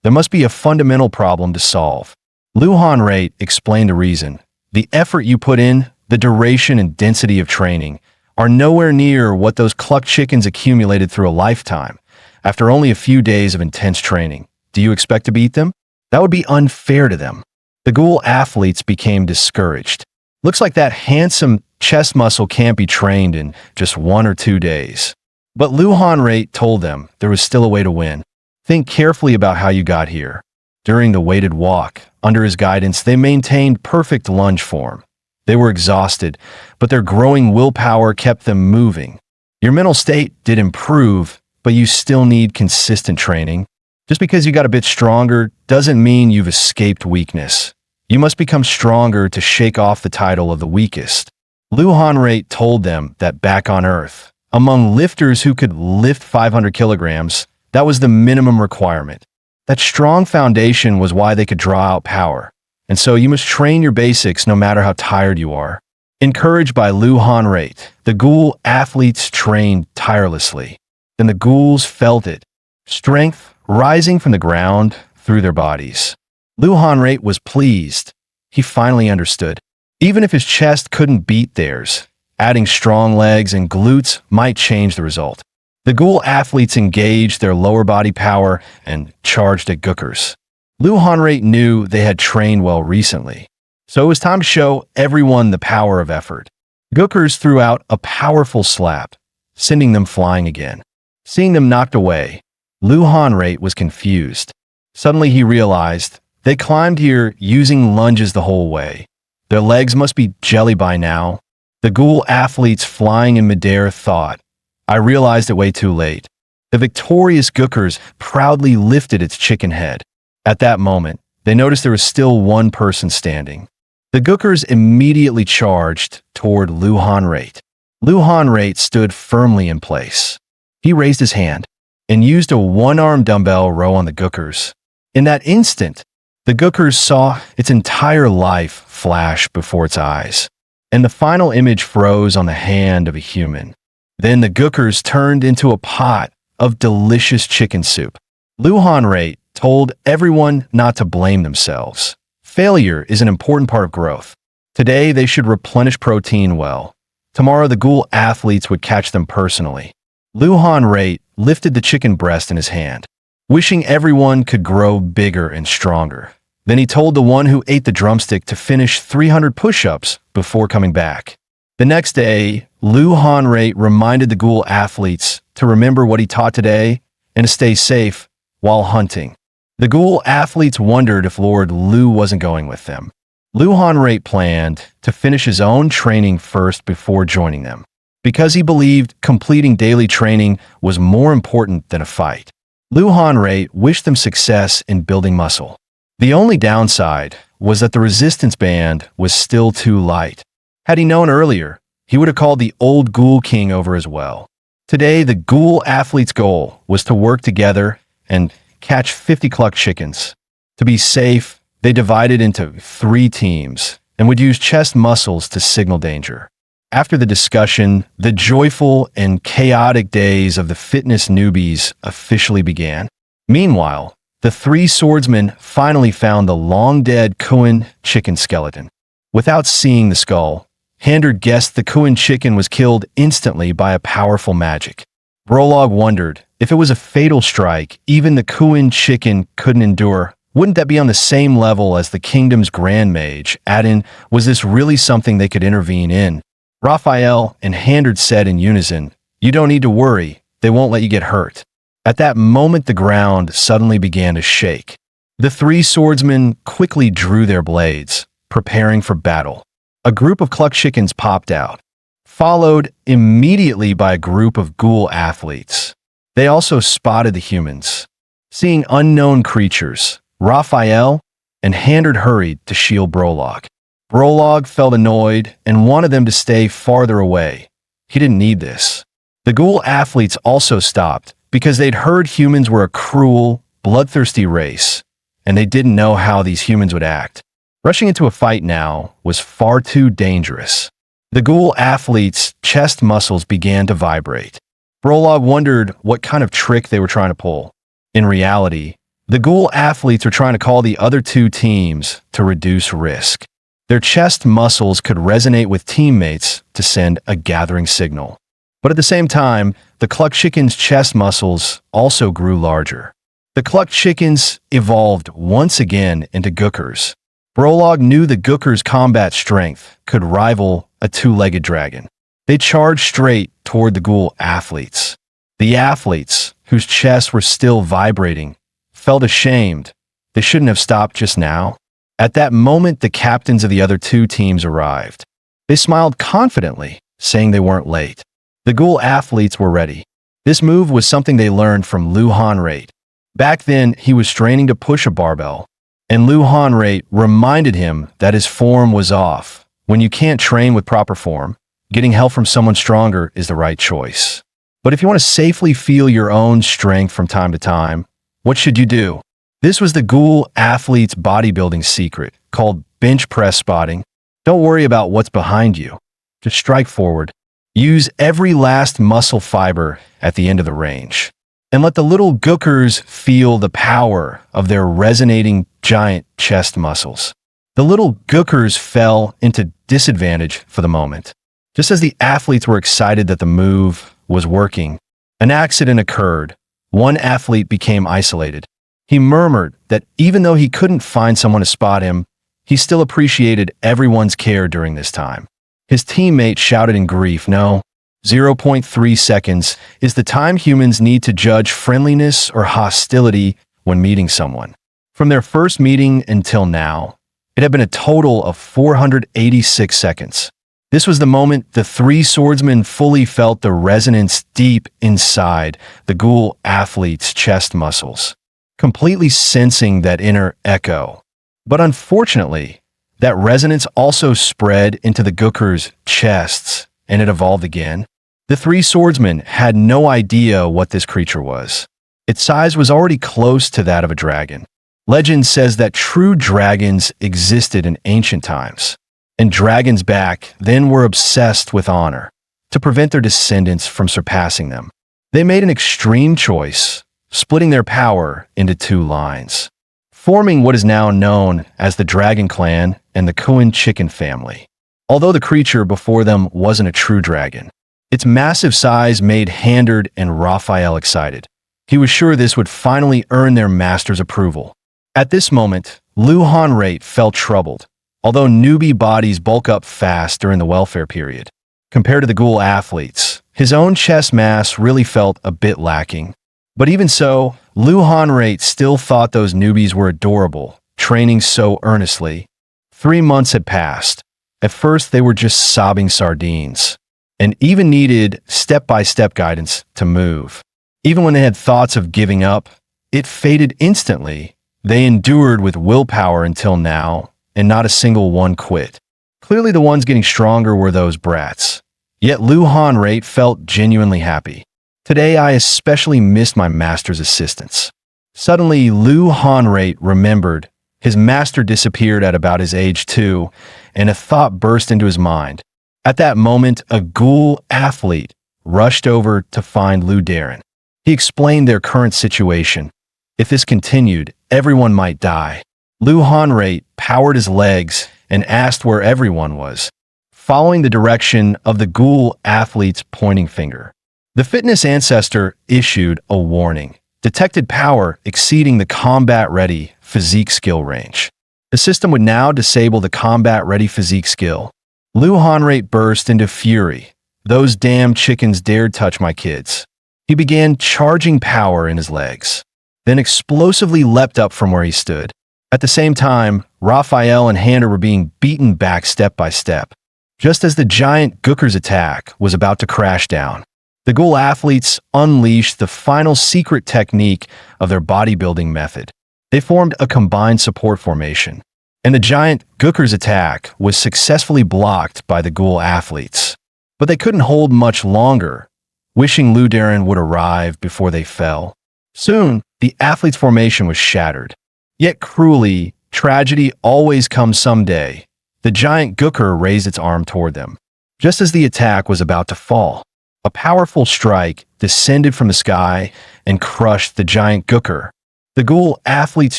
There must be a fundamental problem to solve. Luhanrate explained the reason. The effort you put in, the duration and density of training, are nowhere near what those cluck chickens accumulated through a lifetime. After only a few days of intense training, do you expect to beat them? That would be unfair to them. The ghoul athletes became discouraged. Looks like that handsome chest muscle can't be trained in just 1 or 2 days. But Luhanrate told them there was still a way to win. Think carefully about how you got here. During the weighted walk, under his guidance, they maintained perfect lunge form. They were exhausted, but their growing willpower kept them moving. Your mental state did improve, but you still need consistent training. Just because you got a bit stronger doesn't mean you've escaped weakness. You must become stronger to shake off the title of the weakest. Luhanrate told them that back on Earth, among lifters who could lift 500 kilograms, that was the minimum requirement. That strong foundation was why they could draw out power. And so you must train your basics no matter how tired you are. Encouraged by Luhanrate, the ghoul athletes trained tirelessly. Then the ghouls felt it. Strength rising from the ground through their bodies. Luhanrate was pleased. He finally understood. Even if his chest couldn't beat theirs, adding strong legs and glutes might change the result. The ghoul athletes engaged their lower body power and charged at Gookers. Luhanrate knew they had trained well recently, so it was time to show everyone the power of effort. Gookers threw out a powerful slap, sending them flying again. Seeing them knocked away, Luhanrate was confused. Suddenly he realized they climbed here using lunges the whole way. Their legs must be jelly by now. The ghoul athletes flying in midair thought, I realized it way too late. The victorious Gookers proudly lifted its chicken head. At that moment, they noticed there was still one person standing. The Gookers immediately charged toward Luhanrate. Luhanrate stood firmly in place. He raised his hand and used a one-arm dumbbell row on the Gookers. In that instant, the Gookers saw its entire life flash before its eyes, and the final image froze on the hand of a human. Then the Gookers turned into a pot of delicious chicken soup. Luhanrate told everyone not to blame themselves. Failure is an important part of growth. Today, they should replenish protein well. Tomorrow, the ghoul athletes would catch them personally. Luhanrate lifted the chicken breast in his hand. wishing everyone could grow bigger and stronger. Then he told the one who ate the drumstick to finish 300 push-ups before coming back. The next day, Lu Hanrei reminded the ghoul athletes to remember what he taught today and to stay safe while hunting. The ghoul athletes wondered if Lord Lu wasn't going with them. Lu Hanrei planned to finish his own training first before joining them, because he believed completing daily training was more important than a fight. Lu Hanrei wished them success in building muscle. The only downside was that the resistance band was still too light. Had he known earlier, he would have called the old Ghoul King over as well. Today, the Ghoul athlete's goal was to work together and catch 50 clucked chickens. To be safe, they divided into 3 teams and would use chest muscles to signal danger. After the discussion, the joyful and chaotic days of the fitness newbies officially began. Meanwhile, the 3 swordsmen finally found the long-dead Kuan chicken skeleton. Without seeing the skull, Hander guessed the Kuan chicken was killed instantly by a powerful magic. Brolog wondered if it was a fatal strike even the Kuan chicken couldn't endure. Wouldn't that be on the same level as the kingdom's grand mage? Add-in, was this really something they could intervene in? Raphael and Hander said in unison, "You don't need to worry, they won't let you get hurt." At that moment, the ground suddenly began to shake. The 3 swordsmen quickly drew their blades, preparing for battle. A group of clucked chickens popped out, followed immediately by a group of ghoul athletes. They also spotted the humans. Seeing unknown creatures, Raphael and Hander hurried to shield Brolog. Brolog felt annoyed and wanted them to stay farther away. He didn't need this. The ghoul athletes also stopped because they'd heard humans were a cruel, bloodthirsty race, and they didn't know how these humans would act. Rushing into a fight now was far too dangerous. The ghoul athletes' chest muscles began to vibrate. Brolog wondered what kind of trick they were trying to pull. In reality, the ghoul athletes were trying to call the other 2 teams to reduce risk. Their chest muscles could resonate with teammates to send a gathering signal. But at the same time, the clucked chicken's chest muscles also grew larger. The clucked chickens evolved once again into gookers. Brolog knew the gooker's combat strength could rival a 2-legged dragon. They charged straight toward the ghoul athletes. The athletes, whose chests were still vibrating, felt ashamed. They shouldn't have stopped just now. At that moment, the captains of the other 2 teams arrived. They smiled confidently, saying they weren't late. The ghoul athletes were ready. This move was something they learned from Lu Hanrei. Back then, he was straining to push a barbell, and Lu Hanrei reminded him that his form was off. When you can't train with proper form, getting help from someone stronger is the right choice. But if you want to safely feel your own strength from time to time, what should you do? This was the ghoul athlete's bodybuilding secret, called bench press spotting. Don't worry about what's behind you. Just strike forward. Use every last muscle fiber at the end of the range. And let the little gookers feel the power of their resonating giant chest muscles. The little gookers fell into disadvantage for the moment. Just as the athletes were excited that the move was working, an accident occurred. One athlete became isolated. He murmured that even though he couldn't find someone to spot him, he still appreciated everyone's care during this time. His teammate shouted in grief, "No, 0.3 seconds is the time humans need to judge friendliness or hostility when meeting someone." From their first meeting until now, it had been a total of 486 seconds. This was the moment the 3 swordsmen fully felt the resonance deep inside the ghoul athlete's chest muscles, completely sensing that inner echo. But unfortunately, that resonance also spread into the gookers' chests, and it evolved again. The 3 swordsmen had no idea what this creature was. Its size was already close to that of a dragon. Legend says that true dragons existed in ancient times, and dragons back then were obsessed with honor, to prevent their descendants from surpassing them. They made an extreme choice, splitting their power into 2 lines, forming what is now known as the Dragon Clan and the Kuan chicken family. Although the creature before them wasn't a true dragon, its massive size made Hander and Raphael excited. He was sure this would finally earn their master's approval. At this moment, Lu Hanrate felt troubled, although newbie bodies bulk up fast during the welfare period. Compared to the ghoul athletes, his own chest mass really felt a bit lacking. But even so, Lu Hanrate still thought those newbies were adorable, training so earnestly. 3 months had passed. At first, they were just sobbing sardines, and even needed step-by-step guidance to move. Even when they had thoughts of giving up, it faded instantly. They endured with willpower until now, and not a single one quit. Clearly the ones getting stronger were those brats. Yet Lu Hanrate felt genuinely happy. Today I especially missed my master's assistance. Suddenly Lu Hanrate remembered his master disappeared at about his age 2, and a thought burst into his mind. At that moment, a ghoul athlete rushed over to find Lu Darren. He explained their current situation. If this continued, everyone might die. Lu Hanrate powered his legs and asked where everyone was, following the direction of the ghoul athlete's pointing finger. The fitness ancestor issued a warning, detected power exceeding the combat-ready physique skill range. The system would now disable the combat-ready physique skill. Lu Hanrate burst into fury. Those damn chickens dared touch my kids. He began charging power in his legs, then explosively leapt up from where he stood. At the same time, Raphael and Hannah were being beaten back step by step. Just as the giant Gooker's attack was about to crash down, the ghoul athletes unleashed the final secret technique of their bodybuilding method. They formed a combined support formation, and the giant Gooker's attack was successfully blocked by the ghoul athletes. But they couldn't hold much longer, wishing Lu Darren would arrive before they fell. Soon, the athletes' formation was shattered. Yet cruelly, tragedy always comes someday. The giant Gooker raised its arm toward them. Just as the attack was about to fall, a powerful strike descended from the sky and crushed the giant Gooker. The ghoul athletes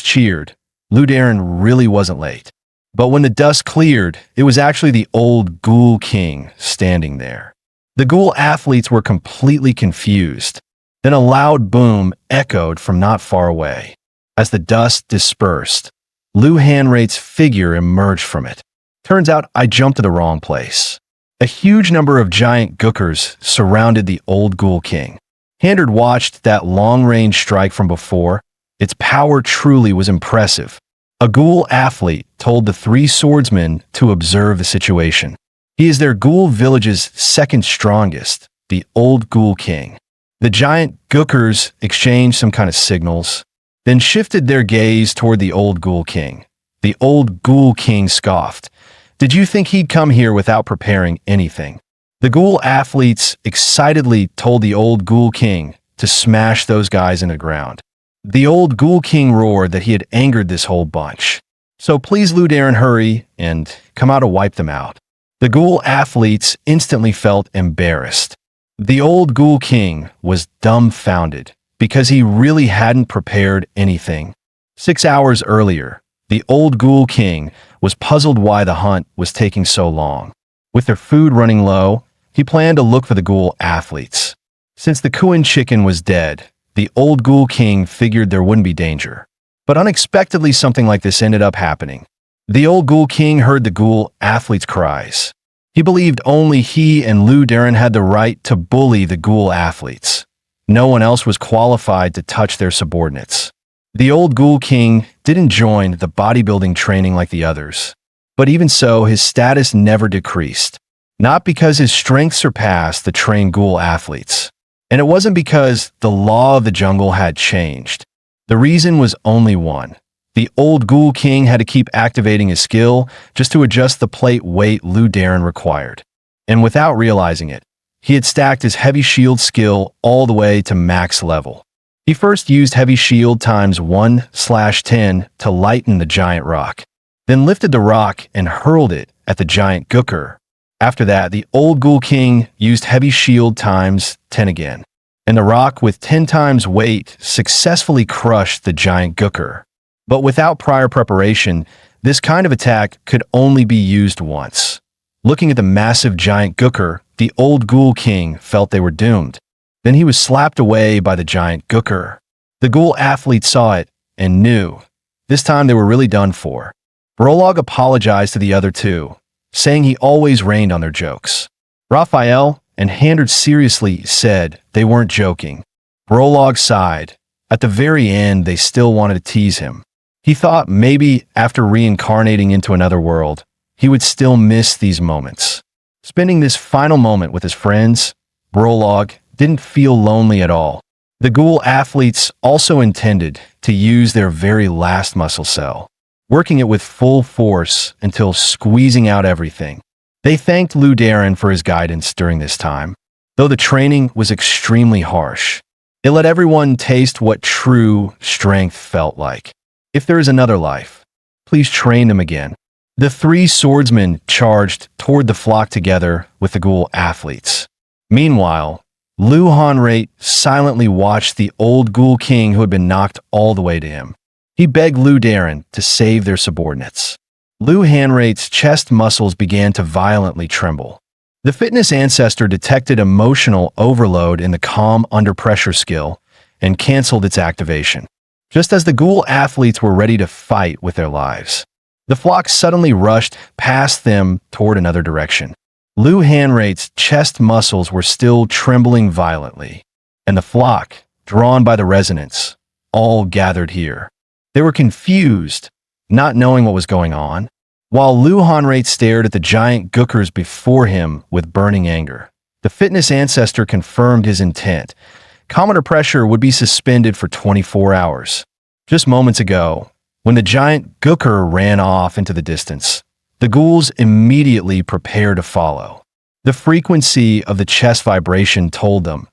cheered. Lu Darren really wasn't late. But when the dust cleared, it was actually the old ghoul king standing there. The ghoul athletes were completely confused. Then a loud boom echoed from not far away. As the dust dispersed, Lu Hanrate's figure emerged from it. Turns out I jumped to the wrong place. A huge number of giant Gookers surrounded the old ghoul king. Handard watched that long-range strike from before. Its power truly was impressive. A ghoul athlete told the 3 swordsmen to observe the situation. He is their ghoul village's second strongest, the old ghoul king. The giant Gookers exchanged some kind of signals, then shifted their gaze toward the old ghoul king. The old ghoul king scoffed. Did you think he'd come here without preparing anything? The ghoul athletes excitedly told the old ghoul king to smash those guys in the ground. The old ghoul king roared that he had angered this whole bunch. So please, Lu Darren, hurry and come out to wipe them out. The ghoul athletes instantly felt embarrassed. The old ghoul king was dumbfounded because he really hadn't prepared anything. 6 hours earlier, the old ghoul king was puzzled why the hunt was taking so long. With their food running low, he planned to look for the ghoul athletes. Since the Kuin chicken was dead, the old ghoul king figured there wouldn't be danger. But unexpectedly, something like this ended up happening. The old ghoul king heard the ghoul athletes' cries. He believed only he and Lu Darren had the right to bully the ghoul athletes. No one else was qualified to touch their subordinates. The old ghoul king didn't join the bodybuilding training like the others. But even so, his status never decreased. Not because his strength surpassed the trained ghoul athletes. And it wasn't because the law of the jungle had changed. The reason was only one. The old ghoul king had to keep activating his skill just to adjust the plate weight Lu Darren required. And without realizing it, he had stacked his heavy shield skill all the way to max level. He first used heavy shield times 1/10 to lighten the giant rock, then lifted the rock and hurled it at the giant Gooker. After that, the old ghoul king used heavy shield times 10 again, and the rock with 10 times weight successfully crushed the giant Gooker. But without prior preparation, this kind of attack could only be used once. Looking at the massive giant Gooker, the old ghoul king felt they were doomed. Then he was slapped away by the giant Gooker. The ghoul athlete saw it and knew. This time they were really done for. Brolog apologized to the other two, saying he always rained on their jokes. Raphael, and Handard seriously said they weren't joking. Brolog sighed. At the very end, they still wanted to tease him. He thought maybe after reincarnating into another world, he would still miss these moments. Spending this final moment with his friends, Brolog didn't feel lonely at all. The ghoul athletes also intended to use their very last muscle cell, working it with full force until squeezing out everything. They thanked Lou Darren for his guidance during this time. Though the training was extremely harsh, it let everyone taste what true strength felt like. If there is another life, please train them again. The three swordsmen charged toward the flock together with the ghoul athletes. Meanwhile, Lu Hanrate silently watched the old ghoul king who had been knocked all the way to him. He begged Lou Darren to save their subordinates. Lou Hanrate's chest muscles began to violently tremble. The fitness ancestor detected emotional overload in the calm under pressure skill and canceled its activation. Just as the ghoul athletes were ready to fight with their lives, the flock suddenly rushed past them toward another direction. Lou Hanrate's chest muscles were still trembling violently, and the flock, drawn by the resonance, all gathered here. They were confused, not knowing what was going on, while Lou Hanrate stared at the giant gookers before him with burning anger. The fitness ancestor confirmed his intent. Commodore pressure would be suspended for 24 hours. Just moments ago, when the giant gooker ran off into the distance, the ghouls immediately prepared to follow. The frequency of the chest vibration told them,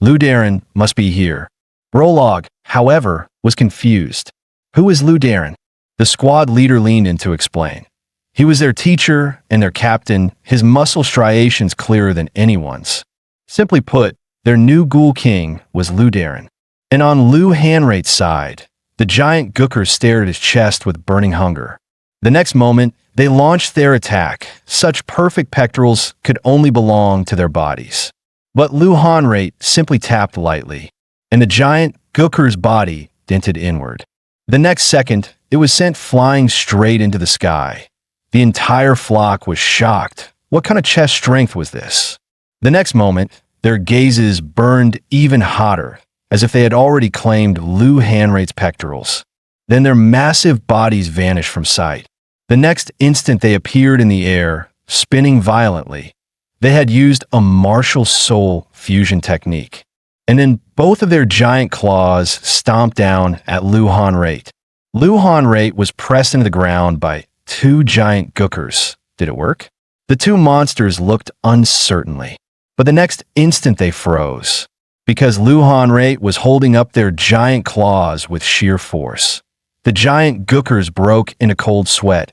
Lou Darren must be here. Brolog, however, was confused. Who is Lou Darren? The squad leader leaned in to explain. He was their teacher and their captain, his muscle striations clearer than anyone's. Simply put, their new ghoul king was Lou Darren. And on Lou Hanrate's side, the giant gooker stared at his chest with burning hunger. The next moment, they launched their attack. Such perfect pectorals could only belong to their bodies. But Lou Hanrate simply tapped lightly, and the giant gooker's body dented inward. The next second, it was sent flying straight into the sky. The entire flock was shocked. What kind of chest strength was this? The next moment, their gazes burned even hotter, as if they had already claimed Lou Hanrate's pectorals. Then their massive bodies vanished from sight. The next instant they appeared in the air, spinning violently. They had used a martial soul fusion technique. And then both of their giant claws stomped down at Lou Hanrate. Lou Hanrate was pressed into the ground by two giant gookers. Did it work? The two monsters looked uncertainly, but the next instant they froze, because Lou Hanrate was holding up their giant claws with sheer force. The giant gookers broke into cold sweat.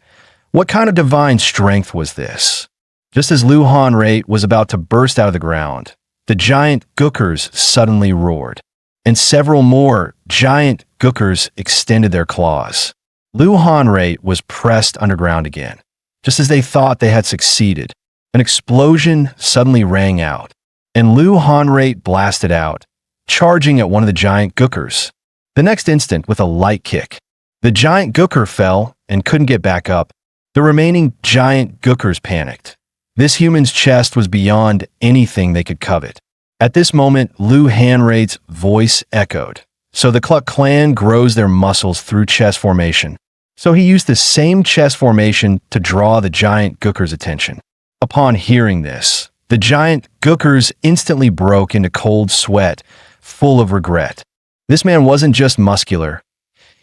What kind of divine strength was this? Just as Lou Hanrate was about to burst out of the ground, the giant gookers suddenly roared, and several more giant gookers extended their claws. Lou Hanrate was pressed underground again. Just as they thought they had succeeded, an explosion suddenly rang out, and Lou Hanrate blasted out, charging at one of the giant gookers. The next instant, with a light kick, the giant gooker fell and couldn't get back up. The remaining giant gookers panicked. This human's chest was beyond anything they could covet. At this moment, Lou Hanrate's voice echoed. So the Cluck clan grows their muscles through chest formation. So he used the same chest formation to draw the giant gookers' attention. Upon hearing this, the giant gookers instantly broke into cold sweat, full of regret. This man wasn't just muscular.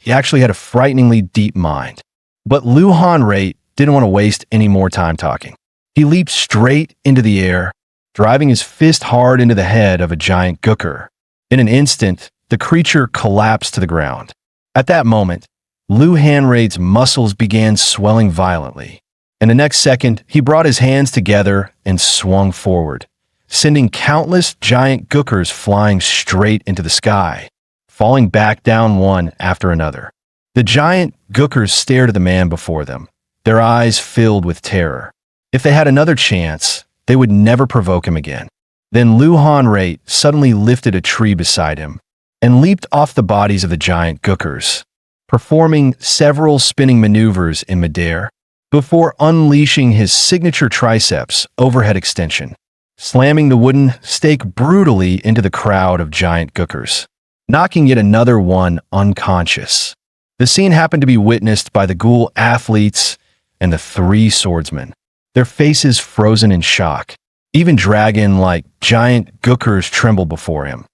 He actually had a frighteningly deep mind. But Lou Hanrate didn't want to waste any more time talking. He leaped straight into the air, driving his fist hard into the head of a giant gooker. In an instant, the creature collapsed to the ground. At that moment, Lou Hanrate's muscles began swelling violently, and the next second, he brought his hands together and swung forward, sending countless giant gookers flying straight into the sky, falling back down one after another. The giant gookers stared at the man before them, their eyes filled with terror. If they had another chance, they would never provoke him again. Then Lou Hanrate suddenly lifted a tree beside him, and leaped off the bodies of the giant gookers, performing several spinning maneuvers in midair before unleashing his signature triceps overhead extension, slamming the wooden stake brutally into the crowd of giant gookers, knocking yet another one unconscious. The scene happened to be witnessed by the ghoul athletes and the three swordsmen, their faces frozen in shock. Even dragon-like giant gookers trembled before him.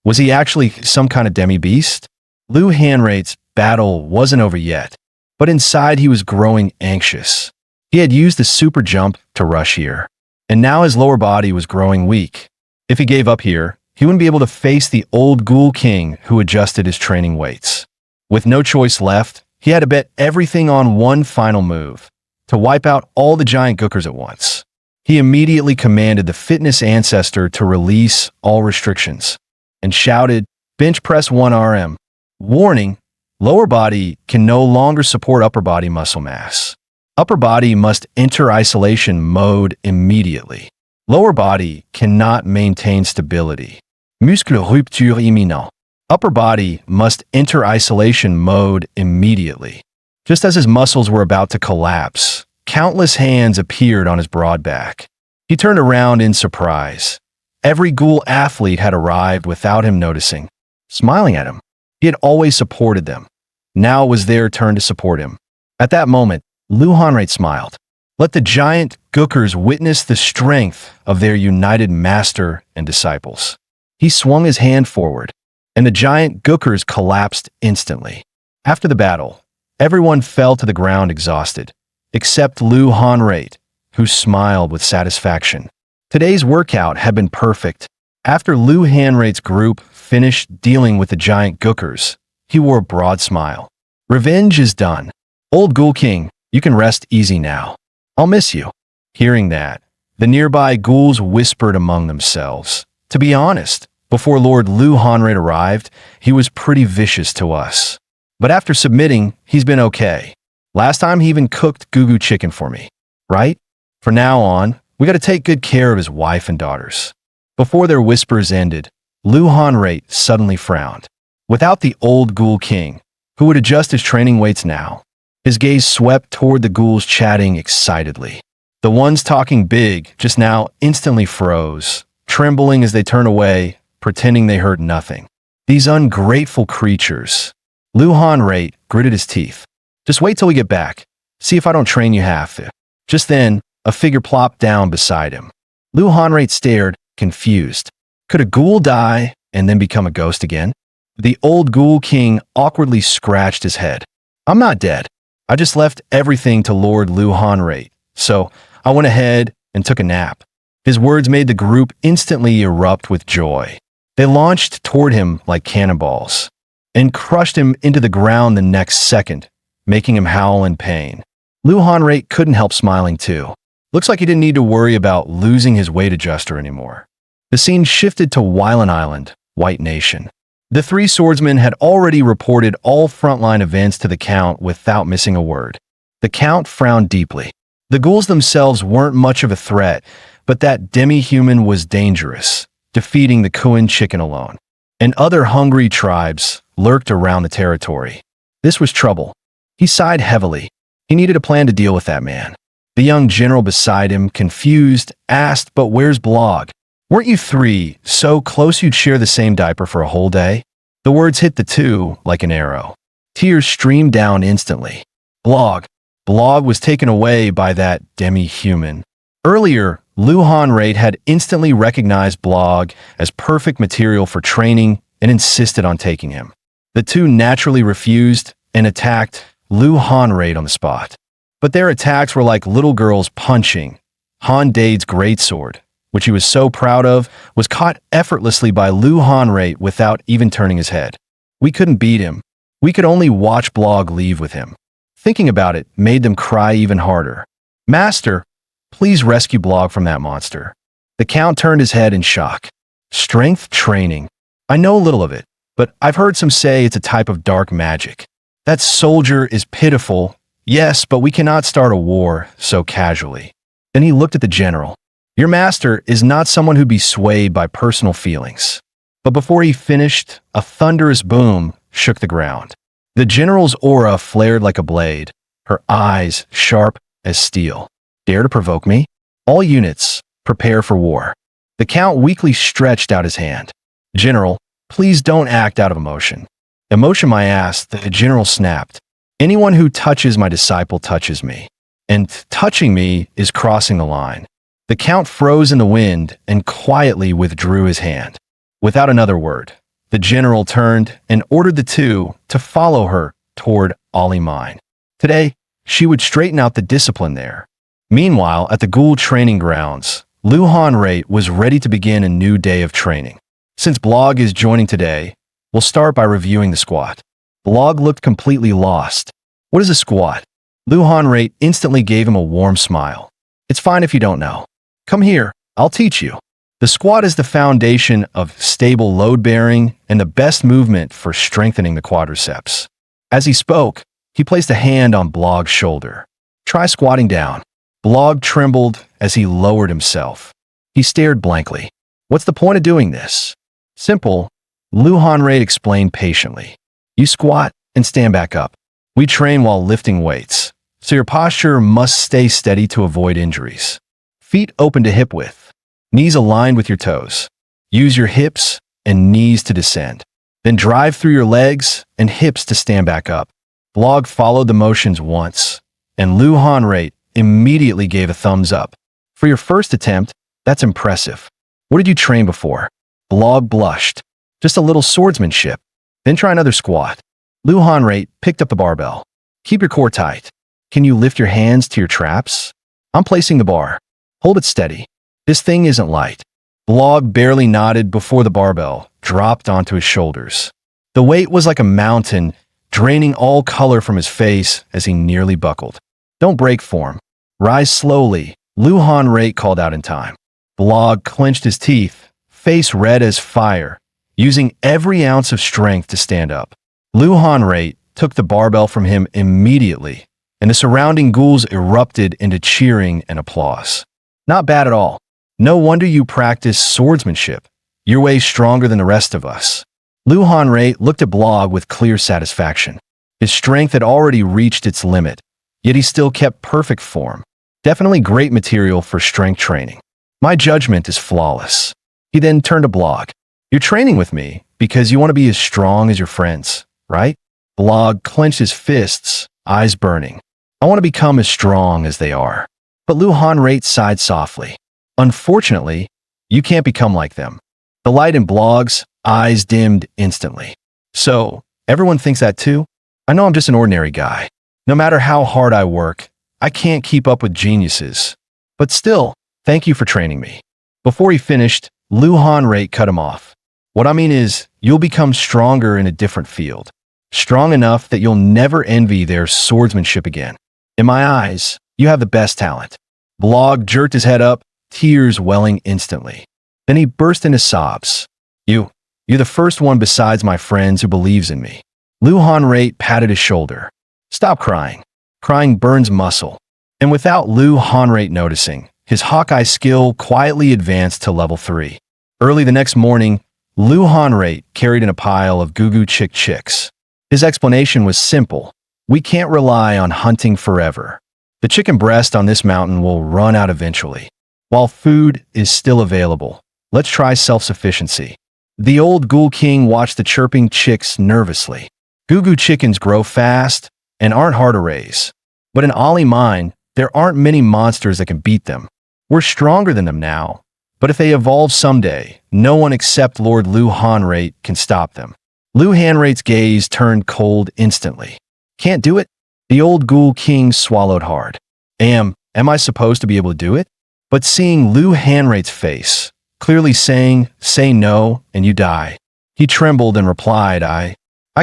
Was he actually some kind of demi-beast? Liu Hanrate's battle wasn't over yet, but inside he was growing anxious. He had used the super jump to rush here, and now his lower body was growing weak. If he gave up here, he wouldn't be able to face the old ghoul king who adjusted his training weights. With no choice left, he had to bet everything on one final move, to wipe out all the giant gookers at once. He immediately commanded the fitness ancestor to release all restrictions and shouted, "Bench press 1 RM. Warning, lower body can no longer support upper body muscle mass. Upper body must enter isolation mode immediately. Lower body cannot maintain stability. Muscle rupture imminent. Upper body must enter isolation mode immediately." Just as his muscles were about to collapse, countless hands appeared on his broad back. He turned around in surprise. Every ghoul athlete had arrived without him noticing, smiling at him. He had always supported them. Now it was their turn to support him. At that moment, Liu Hanrate smiled. Let the giant gookers witness the strength of their united master and disciples. He swung his hand forward, and the giant gookers collapsed instantly. After the battle, everyone fell to the ground exhausted, except Liu Hanrate, who smiled with satisfaction. Today's workout had been perfect. After Liu Hanrate's group finished dealing with the giant gookers, he wore a broad smile. Revenge is done. Old Ghoul King, you can rest easy now. I'll miss you. Hearing that, the nearby ghouls whispered among themselves. To be honest, before Lord Liu Hanrate arrived, he was pretty vicious to us. But after submitting, he's been okay. Last time he even cooked gugu chicken for me, right? From now on, we gotta take good care of his wife and daughters. Before their whispers ended, Liu Hanrate suddenly frowned. Without the old Ghoul King, who would adjust his training weights now, his gaze swept toward the ghouls chatting excitedly. The ones talking big just now instantly froze, trembling as they turned away, pretending they heard nothing. These ungrateful creatures. Liu Hanrate gritted his teeth. Just wait till we get back. See if I don't train you half. Just then, a figure plopped down beside him. Liu Hanrate stared, confused. Could a ghoul die and then become a ghost again? The old Ghoul King awkwardly scratched his head. I'm not dead. I just left everything to Lord Liu Hanrate, so I went ahead and took a nap. His words made the group instantly erupt with joy. They launched toward him like cannonballs and crushed him into the ground the next second, making him howl in pain. Liu Hanrate couldn't help smiling too. Looks like he didn't need to worry about losing his weight adjuster anymore. The scene shifted to Wylan Island, White Nation. The three swordsmen had already reported all frontline events to the Count without missing a word. The Count frowned deeply. The ghouls themselves weren't much of a threat, but that demi-human was dangerous, defeating the Kuan chicken alone. And other hungry tribes lurked around the territory. This was trouble. He sighed heavily. He needed a plan to deal with that man. The young general beside him, confused, asked, "But where's Blog? Weren't you three so close you'd share the same diaper for a whole day?" The words hit the two like an arrow. Tears streamed down instantly. Blog was taken away by that demi-human. Earlier, Liu Hanrate had instantly recognized Blog as perfect material for training and insisted on taking him. The two naturally refused and attacked Liu Hanrate on the spot. But their attacks were like little girls punching. Han Dade's greatsword, which he was so proud of, was caught effortlessly by Liu Hanrate without even turning his head. We couldn't beat him. We could only watch Blog leave with him. Thinking about it made them cry even harder. "Master, please rescue Blog from that monster." The Count turned his head in shock. "Strength training. I know a little of it, but I've heard some say it's a type of dark magic. That soldier is pitiful. Yes, but we cannot start a war so casually." Then he looked at the general. "Your master is not someone who'd be swayed by personal feelings. But before he finished, a thunderous boom shook the ground. The general's aura flared like a blade, her eyes sharp as steel. Dare to provoke me? All units, prepare for war. The count weakly stretched out his hand. General, please don't act out of emotion. Emotion my ass, the general snapped. Anyone who touches my disciple touches me. And touching me is crossing the line. The count froze in the wind and quietly withdrew his hand. Without another word, the general turned and ordered the two to follow her toward Ollie Mine. Today, she would straighten out the discipline there. Meanwhile, at the Ghoul training grounds, Lu Hanrei was ready to begin a new day of training. Since Blog is joining today, we'll start by reviewing the squat. Blog looked completely lost. What is a squat? Lu Hanrei instantly gave him a warm smile. It's fine if you don't know. Come here, I'll teach you. The squat is the foundation of stable load-bearing and the best movement for strengthening the quadriceps. As he spoke, he placed a hand on Blog's shoulder. Try squatting down. Blog trembled as he lowered himself. He stared blankly. What's the point of doing this? Simple, Lu Hanrei explained patiently. You squat and stand back up. We train while lifting weights, so your posture must stay steady to avoid injuries. Feet open to hip width. Knees aligned with your toes. Use your hips and knees to descend. Then drive through your legs and hips to stand back up. Blog followed the motions once, and Lu Hanrei immediately gave a thumbs up. For your first attempt, that's impressive. What did you train before? Blog blushed. Just a little swordsmanship. Then try another squat. Lu Hanrei picked up the barbell. Keep your core tight. Can you lift your hands to your traps? I'm placing the bar. Hold it steady. This thing isn't light. Blog barely nodded before the barbell dropped onto his shoulders. The weight was like a mountain, draining all color from his face as he nearly buckled. Don't break form. Rise slowly, Lu Hanrei called out in time. Blog clenched his teeth, face red as fire, using every ounce of strength to stand up. Lu Hanrei took the barbell from him immediately, and the surrounding ghouls erupted into cheering and applause. Not bad at all. No wonder you practice swordsmanship. You're way stronger than the rest of us. Lu Hanrei looked at Blog with clear satisfaction. His strength had already reached its limit, yet he still kept perfect form. Definitely great material for strength training. My judgment is flawless. He then turned to Blog. You're training with me because you want to be as strong as your friends, right? Blog clenched his fists, eyes burning. I want to become as strong as they are. But Lu Hanrei sighed softly. Unfortunately, you can't become like them. The light in Blog's eyes dimmed instantly. So, everyone thinks that too? I know I'm just an ordinary guy. No matter how hard I work, I can't keep up with geniuses. But still, thank you for training me. Before he finished, Lu Hanrei cut him off. What I mean is, you'll become stronger in a different field. Strong enough that you'll never envy their swordsmanship again. In my eyes, you have the best talent. Blog jerked his head up, tears welling instantly. Then he burst into sobs. You're the first one besides my friends who believes in me. Lu Hanrei patted his shoulder. Stop crying. Crying burns muscle. And without Lu Hanrei noticing, his Hawkeye skill quietly advanced to level 3. Early the next morning, Lu Hanrei carried in a pile of Gugu Chick chicks. His explanation was simple. We can't rely on hunting forever. The chicken breast on this mountain will run out eventually. While food is still available, let's try self-sufficiency. The old ghoul king watched the chirping chicks nervously. Gugu chickens grow fast and aren't hard to raise. But in Ollie Mine, there aren't many monsters that can beat them. We're stronger than them now, but if they evolve someday, no one except Lord Lu Hanrei can stop them. Lu Hanrei's gaze turned cold instantly. Can't do it? The old ghoul king swallowed hard. Am I supposed to be able to do it? But seeing Lu Hanrei's face, clearly saying, say no and you die, he trembled and replied, I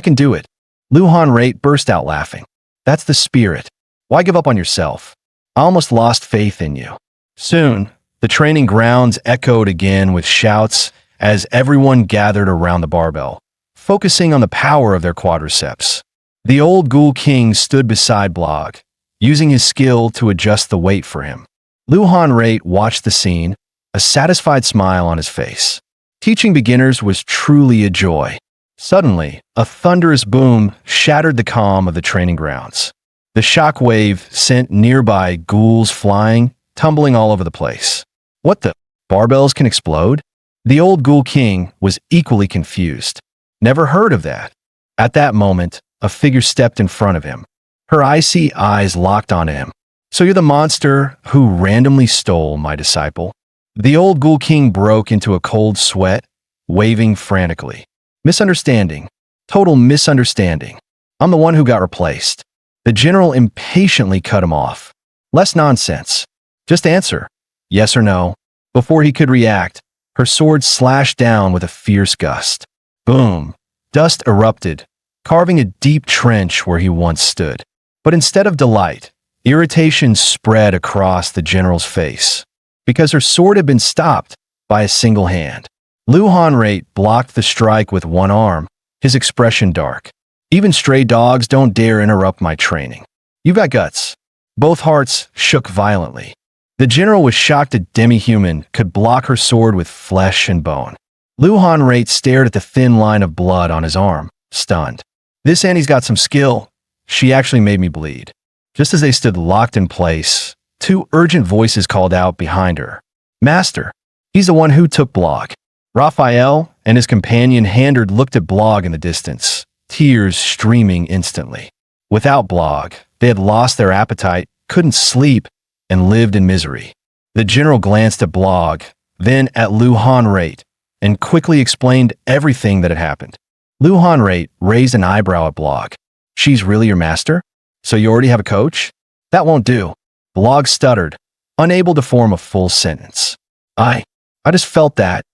can do it. Lu Hanrei burst out laughing. That's the spirit. Why give up on yourself? I almost lost faith in you. Soon, the training grounds echoed again with shouts as everyone gathered around the barbell, focusing on the power of their quadriceps. The old ghoul king stood beside Blog, using his skill to adjust the weight for him. Lu Hanrei watched the scene, a satisfied smile on his face. Teaching beginners was truly a joy. Suddenly, a thunderous boom shattered the calm of the training grounds. The shock wave sent nearby ghouls flying, tumbling all over the place. What the? Barbells can explode? The old ghoul king was equally confused. Never heard of that. At that moment, a figure stepped in front of him. Her icy eyes locked on him. So you're the monster who randomly stole my disciple? The old ghoul king broke into a cold sweat, waving frantically. Misunderstanding. Total misunderstanding. I'm the one who got replaced. The general impatiently cut him off. Less nonsense. Just answer. Yes or no. Before he could react, her sword slashed down with a fierce gust. Boom. Dust erupted, carving a deep trench where he once stood. But instead of delight, irritation spread across the general's face, because her sword had been stopped by a single hand. Lu Hanrate blocked the strike with one arm, his expression dark. Even stray dogs don't dare interrupt my training. You've got guts. Both hearts shook violently. The general was shocked a demi-human could block her sword with flesh and bone. Lu Hanrate stared at the thin line of blood on his arm, stunned. This Annie's got some skill. She actually made me bleed. Just as they stood locked in place, two urgent voices called out behind her. Master, he's the one who took Blog. Raphael and his companion Handard looked at Blog in the distance, tears streaming instantly. Without Blog, they had lost their appetite, couldn't sleep, and lived in misery. The general glanced at Blog, then at Lu Hanrate, and quickly explained everything that had happened. Lu Hanrate raised an eyebrow at Blog. She's really your master? So you already have a coach? That won't do. Blog stuttered, unable to form a full sentence. I just felt that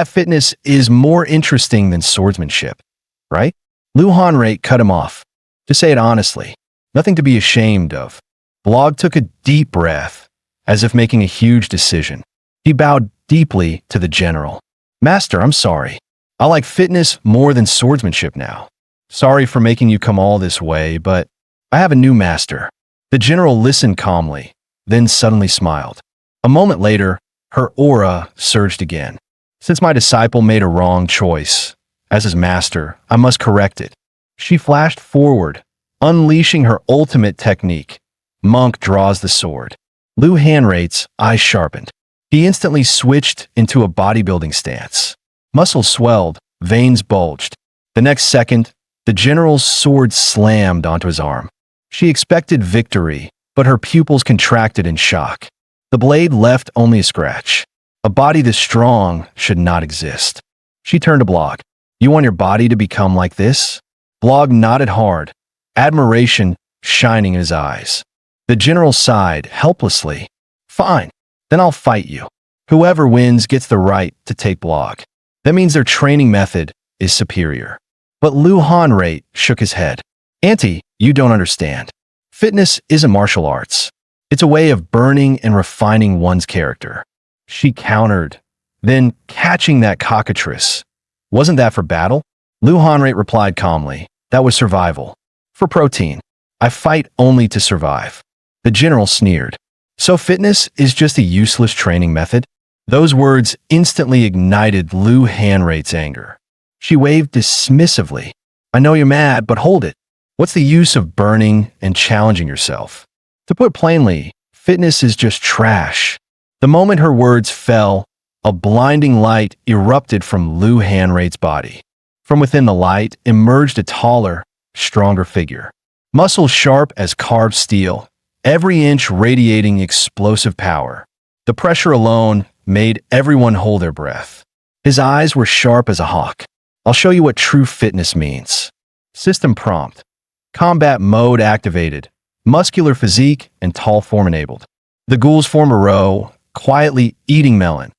fitness is more interesting than swordsmanship, right? Lu Hanrate cut him off. To say it honestly, nothing to be ashamed of. Blog took a deep breath, as if making a huge decision. He bowed deeply to the general. Master, I'm sorry. I like fitness more than swordsmanship now. Sorry for making you come all this way, but I have a new master. The general listened calmly, then suddenly smiled. A moment later, her aura surged again. Since my disciple made a wrong choice, as his master, I must correct it. She flashed forward, unleashing her ultimate technique. Monk draws the sword. Lu Hanrate's eyes sharpened. He instantly switched into a bodybuilding stance. Muscles swelled, veins bulged. The next second, the general's sword slammed onto his arm. She expected victory, but her pupils contracted in shock. The blade left only a scratch. A body this strong should not exist. She turned to Blog. You want your body to become like this? Blog nodded hard, admiration shining in his eyes. The general sighed helplessly. Fine, then I'll fight you. Whoever wins gets the right to take Blog. That means their training method is superior. But Lu Hanrate shook his head. Auntie, you don't understand. Fitness isn't martial arts. It's a way of burning and refining one's character. She countered, then catching that cockatrice. Wasn't that for battle? Lu Hanrate replied calmly. That was survival. For protein. I fight only to survive. The general sneered. So fitness is just a useless training method? Those words instantly ignited Lu Hanrate's anger. She waved dismissively. I know you're mad, but hold it. What's the use of burning and challenging yourself? To put plainly, fitness is just trash. The moment her words fell, a blinding light erupted from Lu Hanrate's body. From within the light emerged a taller, stronger figure. Muscles sharp as carved steel, every inch radiating explosive power. The pressure alone made everyone hold their breath. His eyes were sharp as a hawk. I'll show you what true fitness means. System prompt. Combat mode activated. Muscular physique and tall form enabled. The ghouls form a row, quietly eating melon.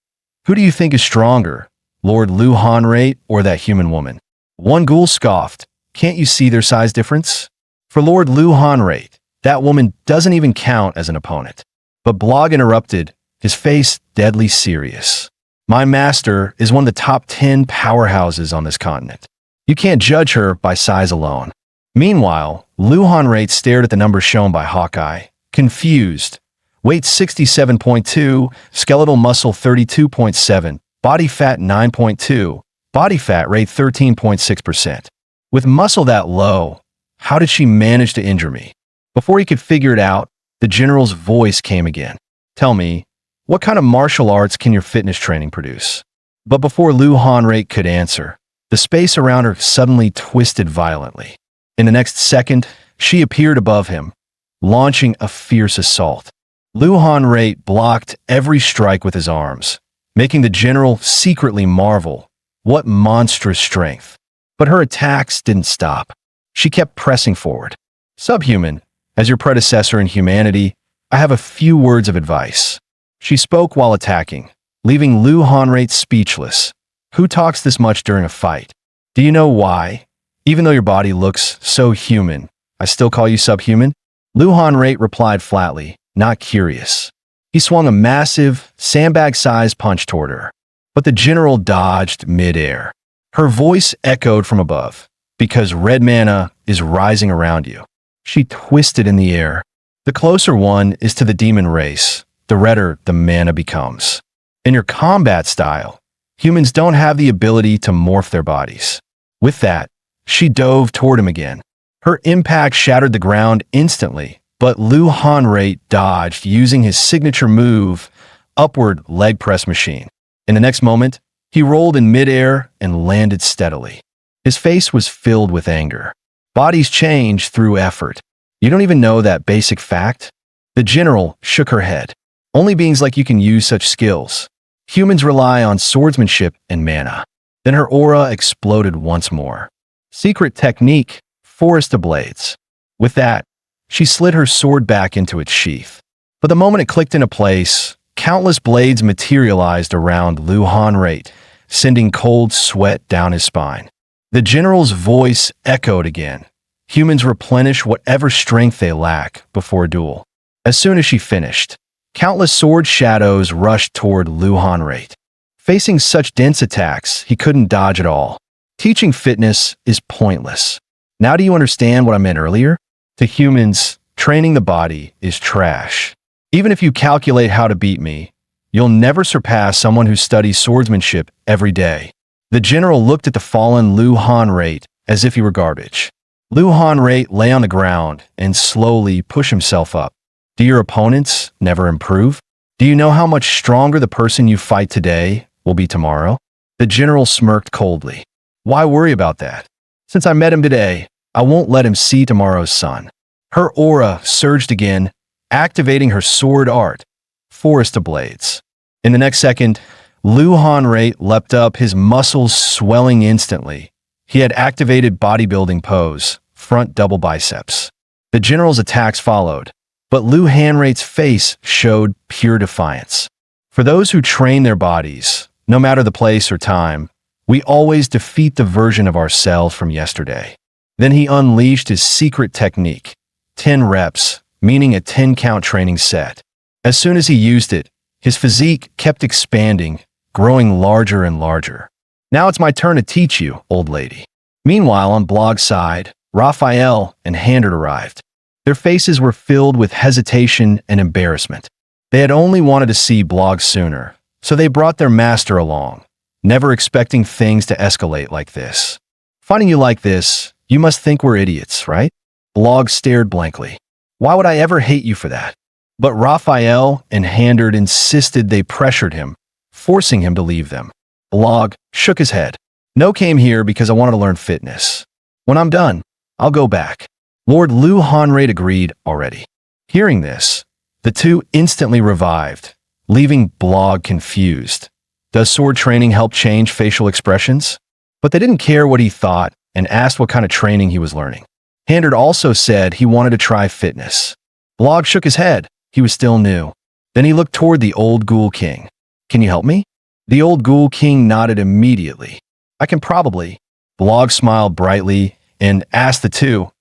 Who do you think is stronger, Lord Lu Hanrate or that human woman? One ghoul scoffed. Can't you see their size difference? For Lord Lu Hanrate, that woman doesn't even count as an opponent. But Blog interrupted, his face deadly serious. My master is one of the top 10 powerhouses on this continent. You can't judge her by size alone. Meanwhile, Lu Hanrate stared at the numbers shown by Hawkeye, confused. Weight 67.2, skeletal muscle 32.7, body fat 9.2, body fat rate 13.6%. With muscle that low, how did she manage to injure me? Before he could figure it out, the general's voice came again. Tell me, what kind of martial arts can your fitness training produce? But before Lu Hanrei could answer, the space around her suddenly twisted violently. In the next second, she appeared above him, launching a fierce assault. Lu Hanrei blocked every strike with his arms, making the general secretly marvel. What monstrous strength. But her attacks didn't stop. She kept pressing forward. Subhuman, as your predecessor in humanity, I have a few words of advice. She spoke while attacking, leaving Lu Hanrei speechless. Who talks this much during a fight? Do you know why? Even though your body looks so human, I still call you subhuman? Lu Hanrei replied flatly, not curious. He swung a massive, sandbag-sized punch toward her. But the general dodged mid-air. Her voice echoed from above, because red mana is rising around you. She twisted in the air. The closer one is to the demon race, the redder the mana becomes. In your combat style, humans don't have the ability to morph their bodies. With that, she dove toward him again. Her impact shattered the ground instantly, but Lu Hanrei dodged using his signature move, upward leg press machine. In the next moment, he rolled in midair and landed steadily. His face was filled with anger. Bodies change through effort. You don't even know that basic fact? The general shook her head. Only beings like you can use such skills. Humans rely on swordsmanship and mana. Then her aura exploded once more. Secret technique, forest of blades. With that, she slid her sword back into its sheath. But the moment it clicked into place, countless blades materialized around Lu Hanrei, sending cold sweat down his spine. The general's voice echoed again. Humans replenish whatever strength they lack before a duel. As soon as she finished, countless sword shadows rushed toward Lu Hanrei. Facing such dense attacks, he couldn't dodge at all. Teaching fitness is pointless. Now do you understand what I meant earlier? To humans, training the body is trash. Even if you calculate how to beat me, you'll never surpass someone who studies swordsmanship every day. The general looked at the fallen Lu Hanrei as if he were garbage. Lu Hanrei lay on the ground and slowly pushed himself up. Do your opponents never improve? Do you know how much stronger the person you fight today will be tomorrow? The general smirked coldly. Why worry about that? Since I met him today, I won't let him see tomorrow's sun. Her aura surged again, activating her sword art, Forest of Blades. In the next second, Lu Hanrei leapt up, his muscles swelling instantly. He had activated bodybuilding pose, front double biceps. The general's attacks followed, but Lu Hanrei's face showed pure defiance. For those who train their bodies, no matter the place or time, we always defeat the version of ourselves from yesterday. Then he unleashed his secret technique, 10 reps, meaning a 10-count training set. As soon as he used it, his physique kept expanding, growing larger and larger. Now it's my turn to teach you, old lady. Meanwhile, on Blog's side, Raphael and Handert arrived. Their faces were filled with hesitation and embarrassment. They had only wanted to see Blog sooner, so they brought their master along, never expecting things to escalate like this. Finding you like this, you must think we're idiots, right? Blog stared blankly. Why would I ever hate you for that? But Raphael and Handert insisted. They pressured him, forcing him to leave them. Blog shook his head. No, came here because I wanted to learn fitness. When I'm done, I'll go back. Lord Lu Hanrei agreed already. Hearing this, the two instantly revived, leaving Blog confused. Does sword training help change facial expressions? But they didn't care what he thought and asked what kind of training he was learning. Handert also said he wanted to try fitness. Blog shook his head. He was still new. Then he looked toward the old Ghoul King. Can you help me? The old Ghoul King nodded immediately. I can probably. Blog smiled brightly and asked the two,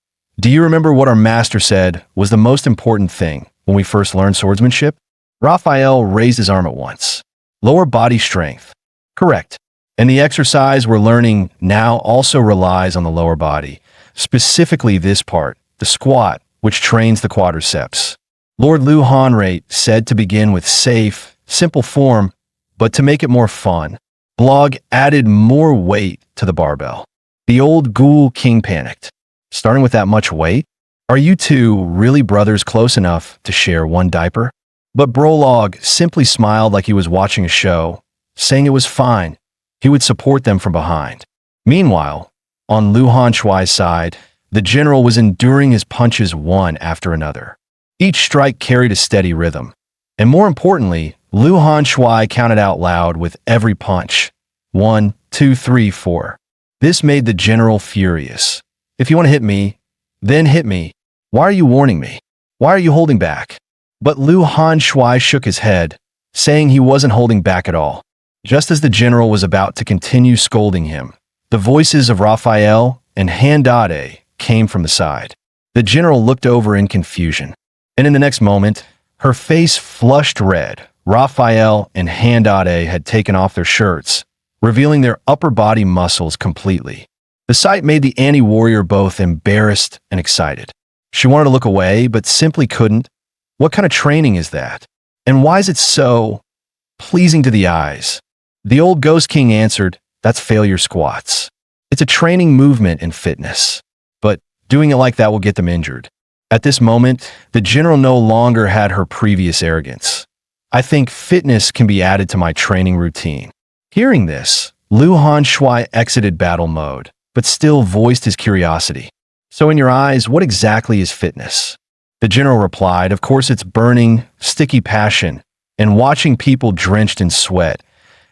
do you remember what our master said was the most important thing when we first learned swordsmanship? Raphael raised his arm at once. Lower body strength. Correct. And the exercise we're learning now also relies on the lower body, specifically this part, the squat, which trains the quadriceps. Lord Lu Hanrei said to begin with safe, simple form, but to make it more fun, Blog added more weight to the barbell. The old ghoul king panicked. Starting with that much weight? Are you two really brothers close enough to share one diaper? But Brolog simply smiled like he was watching a show, saying it was fine. He would support them from behind. Meanwhile, on Lu Honshui's side, the general was enduring his punches one after another. Each strike carried a steady rhythm. And more importantly, Lu Honshui counted out loud with every punch. 1, 2, 3, 4. This made the general furious. If you want to hit me, then hit me. Why are you warning me? Why are you holding back? But Lu Honshui shook his head, saying he wasn't holding back at all. Just as the general was about to continue scolding him, the voices of Raphael and Handade came from the side. The general looked over in confusion, and in the next moment, her face flushed red. Raphael and Handade had taken off their shirts, revealing their upper body muscles completely. The sight made the anti-warrior both embarrassed and excited. She wanted to look away, but simply couldn't. What kind of training is that? And why is it so pleasing to the eyes? The old Ghost King answered, that's failure squats. It's a training movement in fitness, but doing it like that will get them injured. At this moment, the general no longer had her previous arrogance. I think fitness can be added to my training routine. Hearing this, Lu Honshui exited battle mode, but still voiced his curiosity. So in your eyes, what exactly is fitness? The general replied, of course it's burning, sticky passion, and watching people drenched in sweat,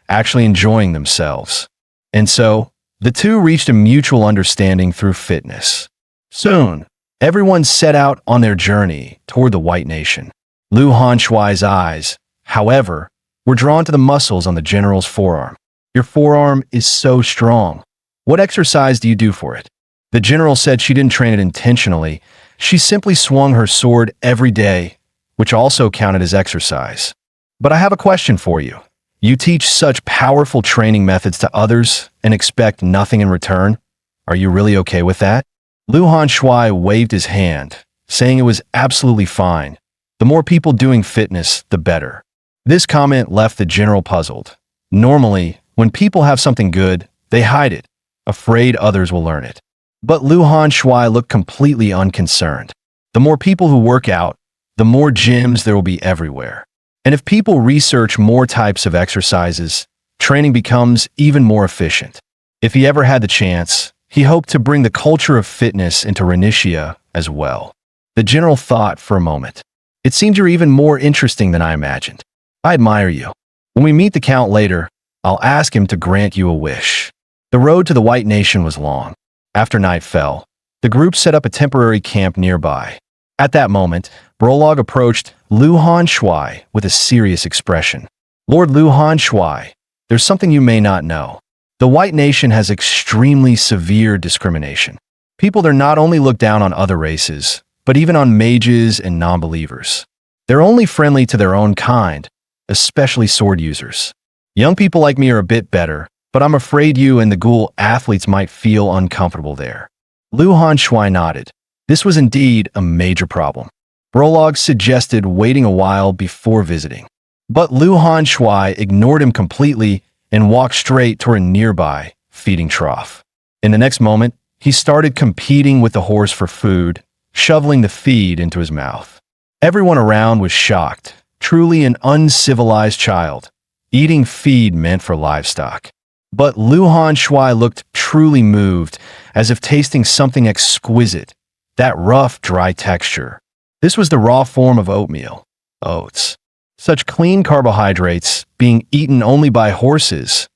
actually enjoying themselves. And so, the two reached a mutual understanding through fitness. Soon, everyone set out on their journey toward the White Nation. Lu Honshui's eyes, however, were drawn to the muscles on the general's forearm. Your forearm is so strong. What exercise do you do for it? The general said she didn't train it intentionally. She simply swung her sword every day, which also counted as exercise. But I have a question for you. You teach such powerful training methods to others and expect nothing in return? Are you really okay with that? Lu Honshui waved his hand, saying it was absolutely fine. The more people doing fitness, the better. This comment left the general puzzled. Normally, when people have something good, they hide it, afraid others will learn it. But Lu Honshui looked completely unconcerned. The more people who work out, the more gyms there will be everywhere. And if people research more types of exercises, training becomes even more efficient. If he ever had the chance, he hoped to bring the culture of fitness into Renicia as well. The general thought for a moment. It seems you're even more interesting than I imagined. I admire you. When we meet the Count later, I'll ask him to grant you a wish. The road to the White Nation was long. After night fell, the group set up a temporary camp nearby. At that moment, Brolog approached Lu Honshui with a serious expression. Lord Lu Honshui, there's something you may not know. The White Nation has extremely severe discrimination. People there not only look down on other races, but even on mages and non-believers. They're only friendly to their own kind, especially sword users. Young people like me are a bit better, but I'm afraid you and the ghoul athletes might feel uncomfortable there. Lu Honshui nodded. This was indeed a major problem. Brolog suggested waiting a while before visiting. But Lu Honshui ignored him completely and walked straight toward a nearby feeding trough. In the next moment, he started competing with the horse for food, shoveling the feed into his mouth. Everyone around was shocked. Truly an uncivilized child. Eating feed meant for livestock. But Lu Honshui looked truly moved, as if tasting something exquisite. That rough, dry texture. This was the raw form of oatmeal. Oats. Such clean carbohydrates being eaten only by horses.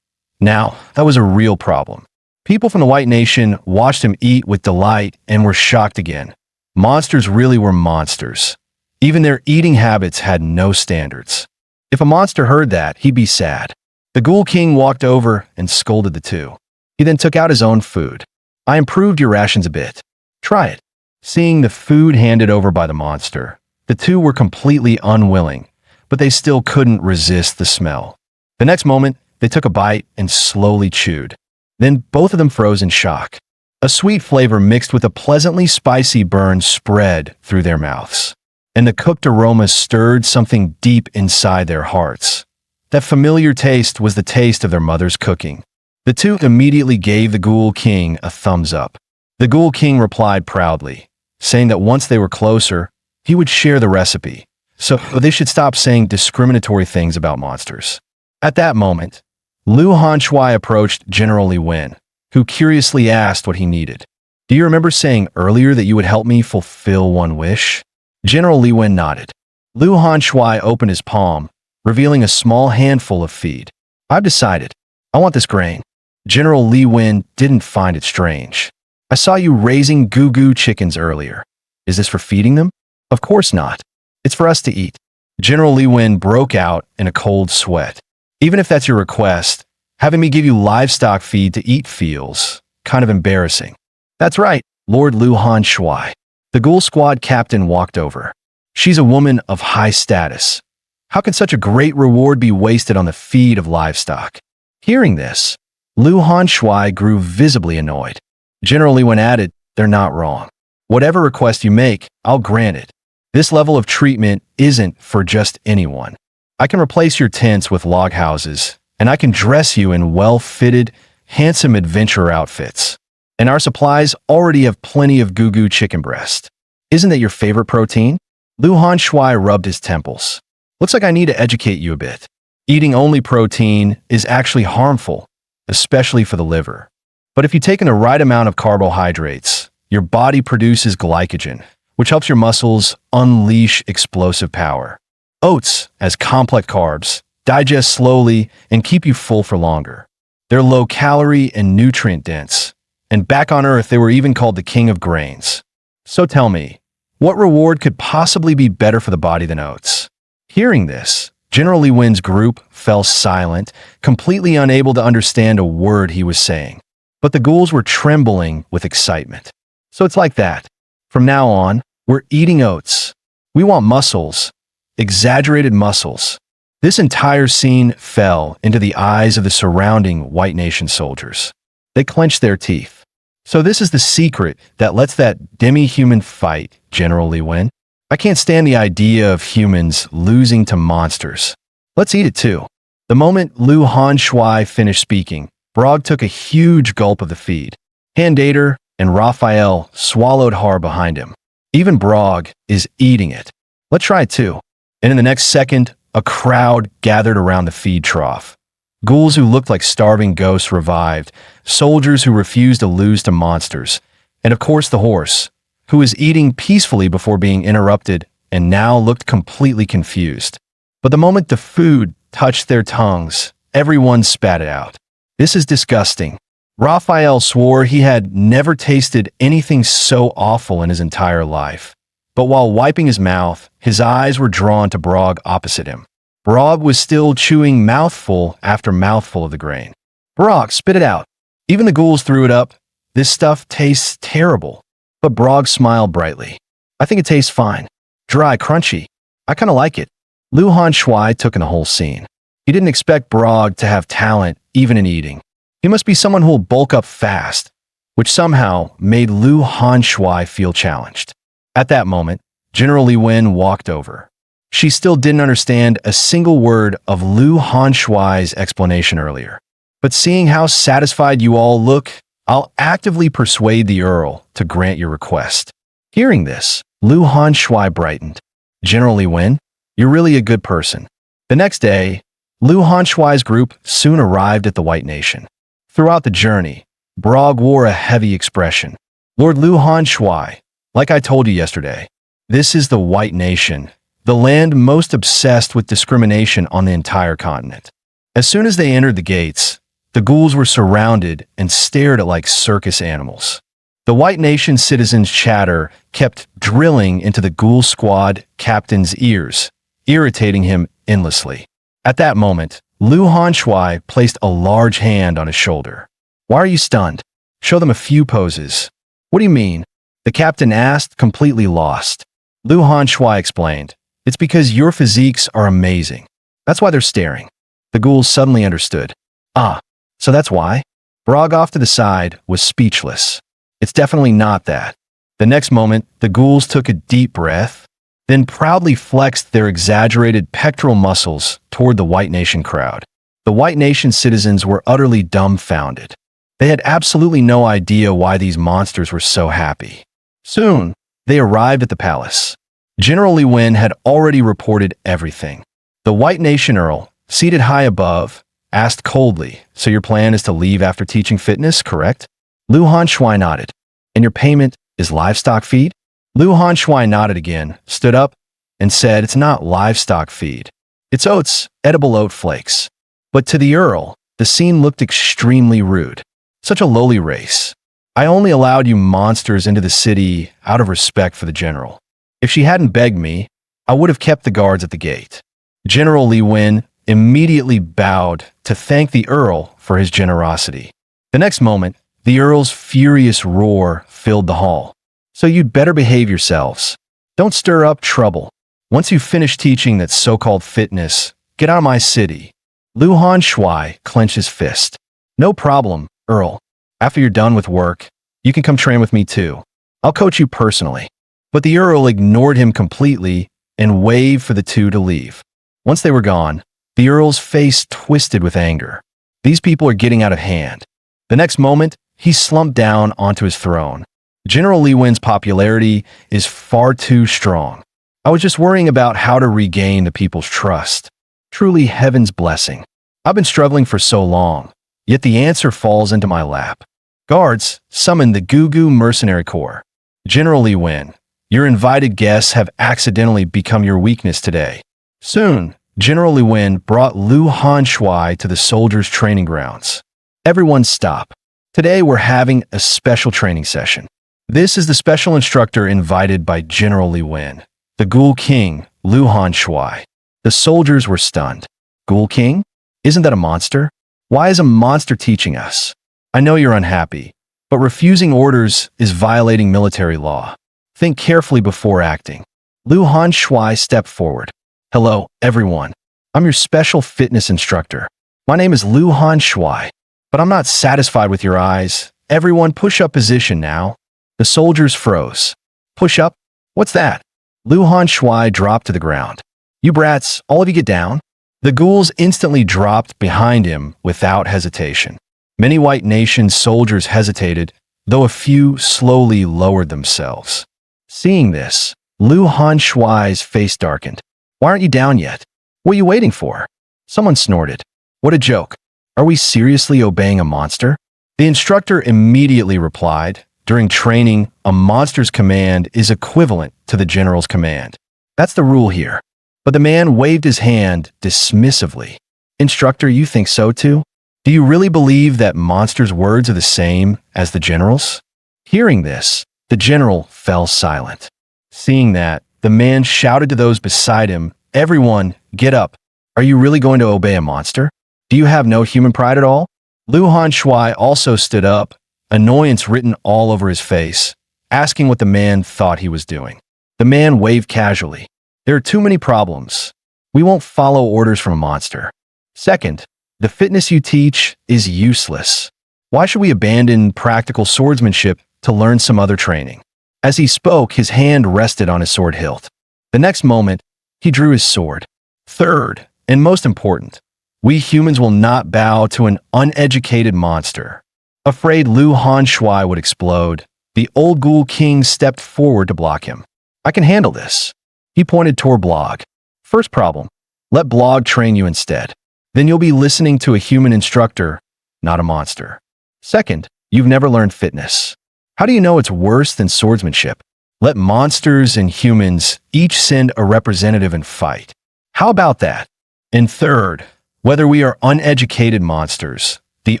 Now, that was a real problem. People from the White Nation watched him eat with delight and were shocked again. Monsters really were monsters. Even their eating habits had no standards. If a monster heard that, he'd be sad. The Ghoul King walked over and scolded the two. He then took out his own food. I improved your rations a bit. Try it. Seeing the food handed over by the monster, the two were completely unwilling, but they still couldn't resist the smell. The next moment, they took a bite and slowly chewed. Then both of them froze in shock. A sweet flavor mixed with a pleasantly spicy burn spread through their mouths, and the cooked aroma stirred something deep inside their hearts. That familiar taste was the taste of their mother's cooking. The two immediately gave the Ghoul King a thumbs up. The Ghoul King replied proudly, saying that once they were closer, he would share the recipe, so they should stop saying discriminatory things about monsters. At that moment, Lu Hanshui approached General Li Wen, who curiously asked what he needed. Do you remember saying earlier that you would help me fulfill one wish? General Li Wen nodded. Lu Hanshui opened his palm, revealing a small handful of feed. I've decided. I want this grain. General Li Wen didn't find it strange. I saw you raising goo-goo chickens earlier. Is this for feeding them? Of course not. It's for us to eat. General Li Wen broke out in a cold sweat. Even if that's your request, having me give you livestock feed to eat feels kind of embarrassing. That's right, Lord Lu Hanshui. The Ghoul Squad captain walked over. She's a woman of high status. How can such a great reward be wasted on the feed of livestock? Hearing this, Lu Hanshui grew visibly annoyed. General Li Wen added, they're not wrong. Whatever request you make, I'll grant it. This level of treatment isn't for just anyone. I can replace your tents with log houses, and I can dress you in well-fitted, handsome adventure outfits. And our supplies already have plenty of goo-goo chicken breast. Isn't that your favorite protein? Lu Hanshui rubbed his temples. Looks like I need to educate you a bit. Eating only protein is actually harmful, especially for the liver. But if you take in the right amount of carbohydrates, your body produces glycogen, which helps your muscles unleash explosive power. Oats, as complex carbs, digest slowly and keep you full for longer. They're low-calorie and nutrient-dense, and back on Earth they were even called the king of grains. So tell me, what reward could possibly be better for the body than oats? Hearing this, General Li Wen's group fell silent, completely unable to understand a word he was saying. But the ghouls were trembling with excitement. So it's like that. From now on, we're eating oats. We want muscles, exaggerated muscles. This entire scene fell into the eyes of the surrounding White Nation soldiers. They clenched their teeth. So this is the secret that lets that demi-human fight, General Li Wen. I can't stand the idea of humans losing to monsters. Let's eat it too. The moment Lu Hanshui finished speaking, Brog took a huge gulp of the feed. Handater and Raphael swallowed hard behind him. Even Brog is eating it. Let's try it too. And in the next second, a crowd gathered around the feed trough. Ghouls who looked like starving ghosts revived, soldiers who refused to lose to monsters, and of course the horse, who was eating peacefully before being interrupted and now looked completely confused. But the moment the food touched their tongues, everyone spat it out. This is disgusting. Raphael swore he had never tasted anything so awful in his entire life. But while wiping his mouth, his eyes were drawn to Brog opposite him. Brog was still chewing mouthful after mouthful of the grain. Brog, spit it out. Even the ghouls threw it up. This stuff tastes terrible. But Brog smiled brightly. I think it tastes fine. Dry, crunchy. I kind of like it. Lu Hanshui took in the whole scene. He didn't expect Brog to have talent even in eating. He must be someone who will bulk up fast, which somehow made Lu Hanshui feel challenged. At that moment, General Li Wen walked over. She still didn't understand a single word of Lu Hanshui's explanation earlier. But seeing how satisfied you all look, I'll actively persuade the Earl to grant your request. Hearing this, Lu Hanshui brightened. General Li Wen, you're really a good person. The next day, Lu Hanshui's group soon arrived at the White Nation. Throughout the journey, Brog wore a heavy expression. Lord Lu Hanshui, like I told you yesterday, this is the White Nation, the land most obsessed with discrimination on the entire continent. As soon as they entered the gates, the ghouls were surrounded and stared at like circus animals. The White Nation citizens' chatter kept drilling into the Ghoul Squad captain's ears, irritating him endlessly. At that moment, Lu Hanshui placed a large hand on his shoulder. Why are you stunned? Show them a few poses. What do you mean? The captain asked, completely lost. Lu Hanshui explained. It's because your physiques are amazing. That's why they're staring. The ghouls suddenly understood. Ah, so that's why? Brog off to the side was speechless. It's definitely not that. The next moment, the ghouls took a deep breath. then proudly flexed their exaggerated pectoral muscles toward the White Nation crowd. The White Nation citizens were utterly dumbfounded. They had absolutely no idea why these monsters were so happy. Soon, they arrived at the palace. General Li Wen had already reported everything. The White Nation Earl, seated high above, asked coldly, "So your plan is to leave after teaching fitness, correct?" Lu Hanshui nodded. "And your payment is livestock feed?" Lu Hanshui nodded again, stood up, and said, "It's not livestock feed. It's oats, edible oat flakes." But to the Earl, the scene looked extremely rude. Such a lowly race. "I only allowed you monsters into the city out of respect for the general. If she hadn't begged me, I would have kept the guards at the gate." General Li Wen immediately bowed to thank the Earl for his generosity. The next moment, the Earl's furious roar filled the hall. "So you'd better behave yourselves. Don't stir up trouble. Once you finish teaching that so-called fitness, get out of my city." Lu Hanshui clenched his fist. "No problem, Earl. After you're done with work, you can come train with me too. I'll coach you personally." But the Earl ignored him completely and waved for the two to leave. Once they were gone, the Earl's face twisted with anger. These people are getting out of hand. The next moment, he slumped down onto his throne. General Li Wen's popularity is far too strong. I was just worrying about how to regain the people's trust. Truly heaven's blessing. I've been struggling for so long, yet the answer falls into my lap. Guards, summon the Gugu Mercenary Corps. General Li Wen, your invited guests have accidentally become your weakness today. Soon, General Li Wen brought Lu Hanshui to the soldiers' training grounds. Everyone stop. Today we're having a special training session. This is the special instructor invited by General Li Wen, the Ghoul King, Lu Hanshui. The soldiers were stunned. Ghoul King? Isn't that a monster? Why is a monster teaching us? I know you're unhappy, but refusing orders is violating military law. Think carefully before acting. Lu Hanshui stepped forward. "Hello, everyone. I'm your special fitness instructor. My name is Lu Hanshui, but I'm not satisfied with your eyes. Everyone push up position now." The soldiers froze. "Push up? What's that?" Lu Hanshui dropped to the ground. "You brats, all of you get down." The ghouls instantly dropped behind him without hesitation. Many White Nation soldiers hesitated, though a few slowly lowered themselves. Seeing this, Lu Hanshui's face darkened. "Why aren't you down yet? What are you waiting for?" Someone snorted. "What a joke. Are we seriously obeying a monster?" The instructor immediately replied, "During training, a monster's command is equivalent to the general's command. That's the rule here." But the man waved his hand dismissively. "Instructor, you think so too? Do you really believe that monsters' words are the same as the general's?" Hearing this, the general fell silent. Seeing that, the man shouted to those beside him, "Everyone, get up. Are you really going to obey a monster? Do you have no human pride at all?" Lu Hanshui also stood up, annoyance written all over his face, asking what the man thought he was doing. The man waved casually. "There are too many problems. We won't follow orders from a monster. Second, the fitness you teach is useless. Why should we abandon practical swordsmanship to learn some other training?" As he spoke, his hand rested on his sword hilt. The next moment, he drew his sword. "Third, and most important, we humans will not bow to an uneducated monster." Afraid Lu Hanshui would explode, the old Ghoul King stepped forward to block him. "I can handle this." He pointed toward Blog. "First problem, let Blog train you instead. Then you'll be listening to a human instructor, not a monster. Second, you've never learned fitness. How do you know it's worse than swordsmanship? Let monsters and humans each send a representative and fight. How about that? And third, whether we are uneducated monsters." The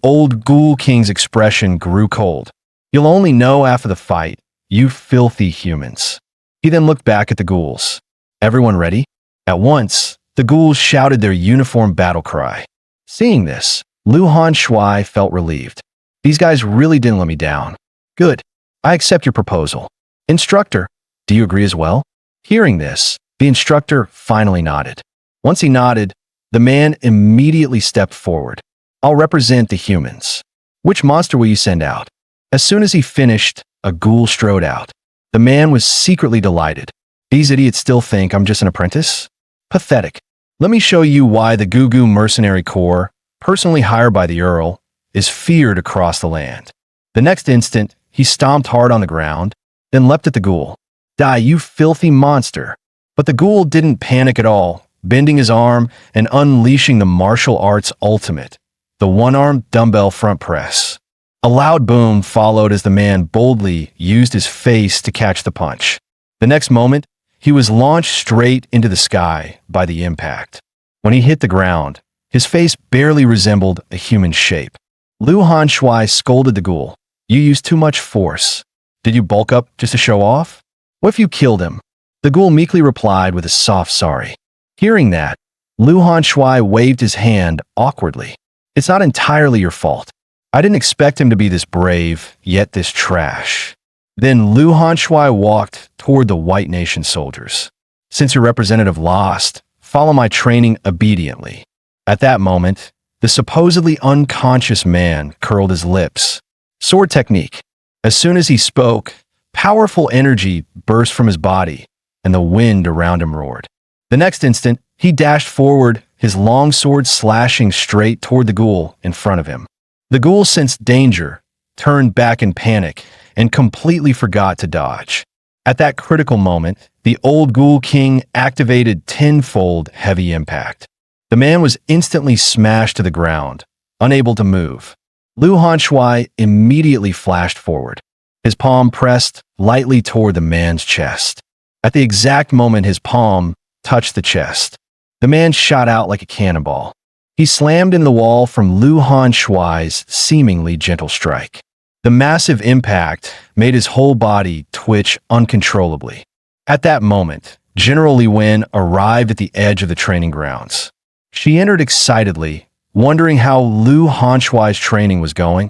old Ghoul King's expression grew cold. "You'll only know after the fight, you filthy humans." He then looked back at the ghouls. "Everyone ready?" At once, the ghouls shouted their uniform battle cry. Seeing this, Lu Hanshui felt relieved. These guys really didn't let me down. Good. I accept your proposal. Instructor, do you agree as well? Hearing this, the instructor finally nodded. Once he nodded, the man immediately stepped forward. "I'll represent the humans. Which monster will you send out?" As soon as he finished, a ghoul strode out. The man was secretly delighted. These idiots still think I'm just an apprentice? Pathetic. Let me show you why the Gugu Mercenary Corps, personally hired by the Earl, is feared across the land. The next instant, he stomped hard on the ground, then leapt at the ghoul. Die, you filthy monster. But the ghoul didn't panic at all, bending his arm and unleashing the martial arts ultimate, the one-armed dumbbell front press. A loud boom followed as the man boldly used his face to catch the punch. The next moment, he was launched straight into the sky by the impact. When he hit the ground, his face barely resembled a human shape. Lu Hanshui scolded the ghoul. You used too much force. Did you bulk up just to show off? What if you killed him? The ghoul meekly replied with a soft sorry. Hearing that, Lu Hanshui waved his hand awkwardly. It's not entirely your fault. I didn't expect him to be this brave, yet this trash. Then Lu Hanshui walked toward the White Nation soldiers. Since your representative lost, follow my training obediently. At that moment, the supposedly unconscious man curled his lips. Sword technique. As soon as he spoke, powerful energy burst from his body, and the wind around him roared. The next instant, he dashed forward, his long sword slashing straight toward the ghoul in front of him. The ghoul sensed danger, turned back in panic, and completely forgot to dodge. At that critical moment, the old ghoul king activated tenfold heavy impact. The man was instantly smashed to the ground, unable to move. Lu Hanshui immediately flashed forward. His palm pressed lightly toward the man's chest. At the exact moment his palm touched the chest, the man shot out like a cannonball. He slammed into the wall from Lu Hanshui's seemingly gentle strike. The massive impact made his whole body twitch uncontrollably. At that moment, General Li Wen arrived at the edge of the training grounds. She entered excitedly, wondering how Lu Hanshui's training was going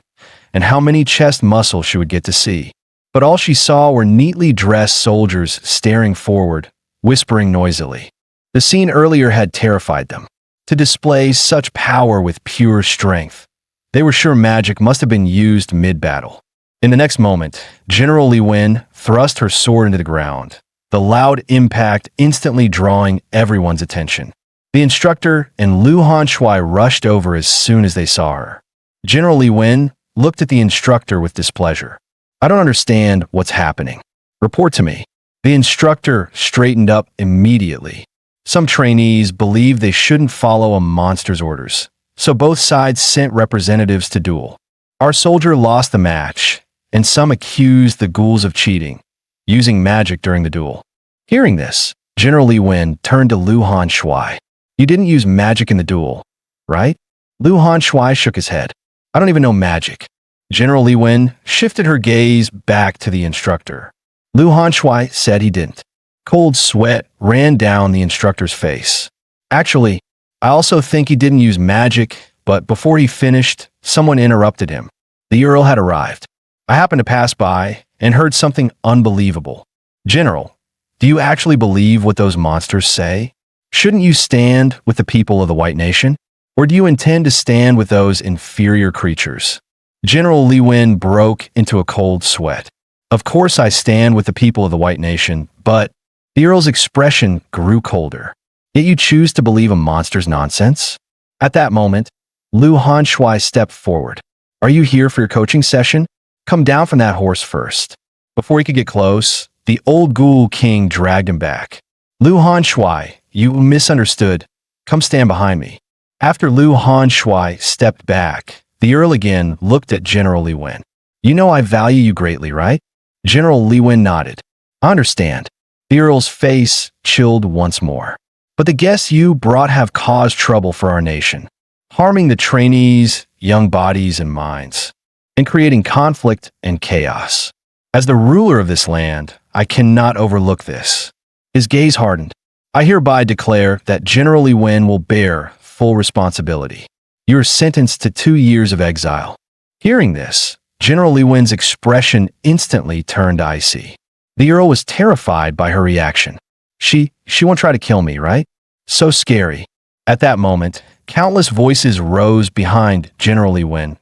and how many chest muscles she would get to see. But all she saw were neatly dressed soldiers staring forward, whispering noisily. The scene earlier had terrified them. To display such power with pure strength, they were sure magic must have been used mid-battle. In the next moment, General Li Wen thrust her sword into the ground, the loud impact instantly drawing everyone's attention. The instructor and Lu Hanshui rushed over as soon as they saw her. General Li Wen looked at the instructor with displeasure. I don't understand what's happening. Report to me. The instructor straightened up immediately. Some trainees believed they shouldn't follow a monster's orders, so both sides sent representatives to duel. Our soldier lost the match, and some accused the ghouls of cheating, using magic during the duel. Hearing this, General Li Wen turned to Lu Hanshui. You didn't use magic in the duel, right? Lu Hanshui shook his head. I don't even know magic. General Li Wen shifted her gaze back to the instructor. Lu Hanshui said he didn't. Cold sweat ran down the instructor's face. Actually, I also think he didn't use magic, but before he finished, someone interrupted him. The Earl had arrived. I happened to pass by and heard something unbelievable. General, do you actually believe what those monsters say? Shouldn't you stand with the people of the White Nation? Or do you intend to stand with those inferior creatures? General Li Wen broke into a cold sweat. Of course I stand with the people of the White Nation, but the Earl's expression grew colder. Yet you choose to believe a monster's nonsense? At that moment, Lu Hanshui stepped forward. Are you here for your coaching session? Come down from that horse first. Before he could get close, the old ghoul king dragged him back. Lu Hanshui, you misunderstood. Come stand behind me. After Lu Hanshui stepped back, the Earl again looked at General Li Wen. You know I value you greatly, right? General Li Wen nodded. I understand. The Earl's face chilled once more. But the guests you brought have caused trouble for our nation, harming the trainees, young bodies, and minds, and creating conflict and chaos. As the ruler of this land, I cannot overlook this. His gaze hardened. I hereby declare that General Li Wen will bear full responsibility. You are sentenced to 2 years of exile. Hearing this, General Li Wen's expression instantly turned icy. The Earl was terrified by her reaction. She won't try to kill me, right? So scary. At that moment, countless voices rose behind General Li Wen.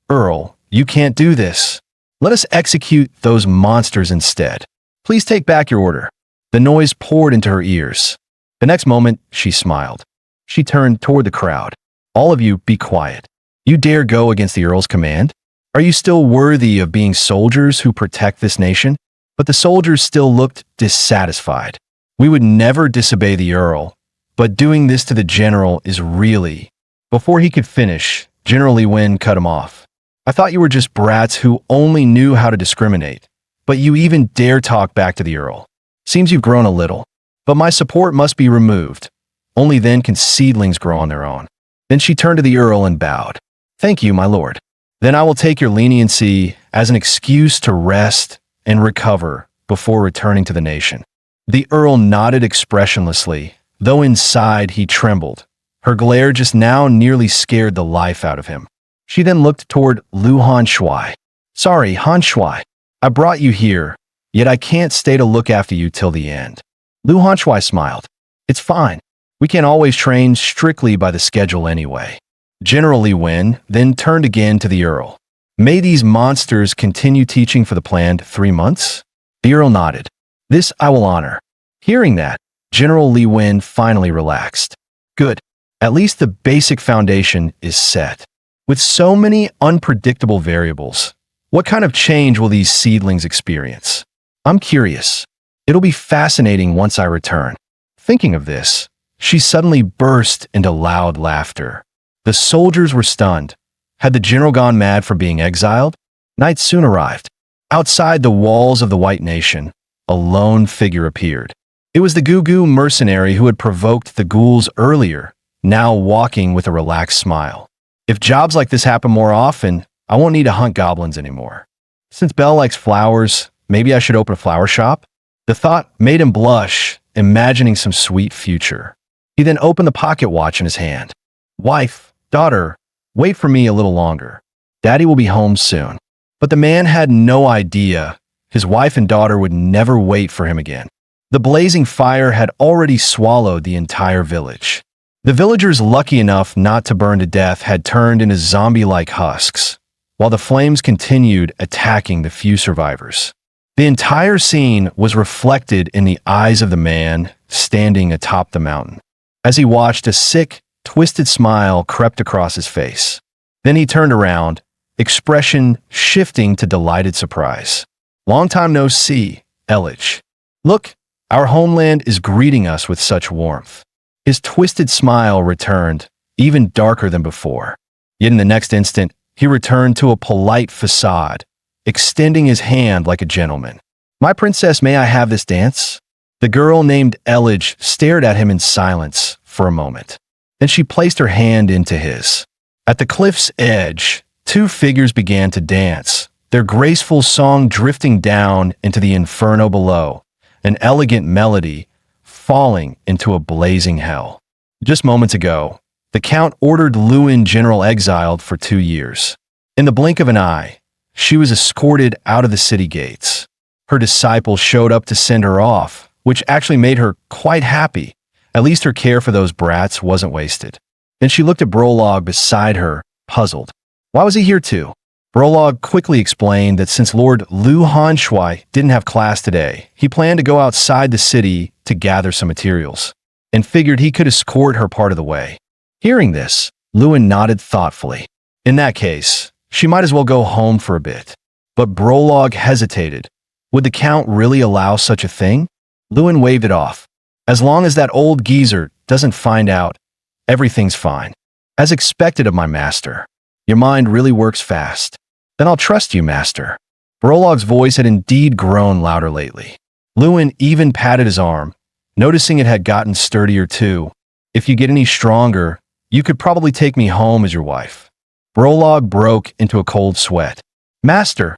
Earl, you can't do this. Let us execute those monsters instead. Please take back your order. The noise poured into her ears. The next moment, she smiled. She turned toward the crowd. All of you, be quiet. You dare go against the Earl's command? Are you still worthy of being soldiers who protect this nation? But the soldiers still looked dissatisfied. We would never disobey the Earl, but doing this to the general is really... Before he could finish, General Li Wen cut him off. I thought you were just brats who only knew how to discriminate, but you even dare talk back to the Earl. Seems you've grown a little, but my support must be removed. Only then can seedlings grow on their own. Then she turned to the Earl and bowed. Thank you, my lord. Then I will take your leniency as an excuse to rest and recover before returning to the nation. The Earl nodded expressionlessly, though inside he trembled. Her glare just now nearly scared the life out of him. She then looked toward Lu Hanshui. Sorry, Hanshui. I brought you here, yet I can't stay to look after you till the end. Lu Hanshui smiled. It's fine. We can't always train strictly by the schedule anyway. General Li Wen then turned again to the Earl. May these monsters continue teaching for the planned 3 months? The Earl nodded. This I will honor. Hearing that, General Li Wen finally relaxed. Good. At least the basic foundation is set. With so many unpredictable variables, what kind of change will these seedlings experience? I'm curious. It'll be fascinating once I return. Thinking of this, she suddenly burst into loud laughter. The soldiers were stunned. Had the general gone mad for being exiled? Night soon arrived. Outside the walls of the White Nation, a lone figure appeared. It was the Gugu mercenary who had provoked the ghouls earlier, now walking with a relaxed smile. If jobs like this happen more often, I won't need to hunt goblins anymore. Since Belle likes flowers, maybe I should open a flower shop? The thought made him blush, imagining some sweet future. He then opened the pocket watch in his hand. Wife, daughter, wait for me a little longer. Daddy will be home soon. But the man had no idea his wife and daughter would never wait for him again. The blazing fire had already swallowed the entire village. The villagers lucky enough not to burn to death had turned into zombie-like husks, while the flames continued attacking the few survivors. The entire scene was reflected in the eyes of the man standing atop the mountain. As he watched, a sick, twisted smile crept across his face. Then he turned around, expression shifting to delighted surprise. Long time no see, Elich. Look, our homeland is greeting us with such warmth. His twisted smile returned, even darker than before. Yet in the next instant, he returned to a polite facade, extending his hand like a gentleman. My princess, may I have this dance? The girl named Elige stared at him in silence for a moment. Then she placed her hand into his. At the cliff's edge, 2 figures began to dance, their graceful song drifting down into the inferno below, an elegant melody falling into a blazing hell. Just moments ago, the Count ordered Lewin general exiled for 2 years. In the blink of an eye, she was escorted out of the city gates. Her disciples showed up to send her off, which actually made her quite happy. At least her care for those brats wasn't wasted. Then she looked at Brolog beside her, puzzled. Why was he here too? Brolog quickly explained that since Lord Lu Hanshui didn't have class today, he planned to go outside the city to gather some materials, and figured he could escort her part of the way. Hearing this, Lewin nodded thoughtfully. In that case, she might as well go home for a bit. But Brolog hesitated. Would the Count really allow such a thing? Lewin waved it off. As long as that old geezer doesn't find out, everything's fine. As expected of my master. Your mind really works fast. Then I'll trust you, master. Brolog's voice had indeed grown louder lately. Lewin even patted his arm, noticing it had gotten sturdier too. If you get any stronger, you could probably take me home as your wife. Brolog broke into a cold sweat. Master,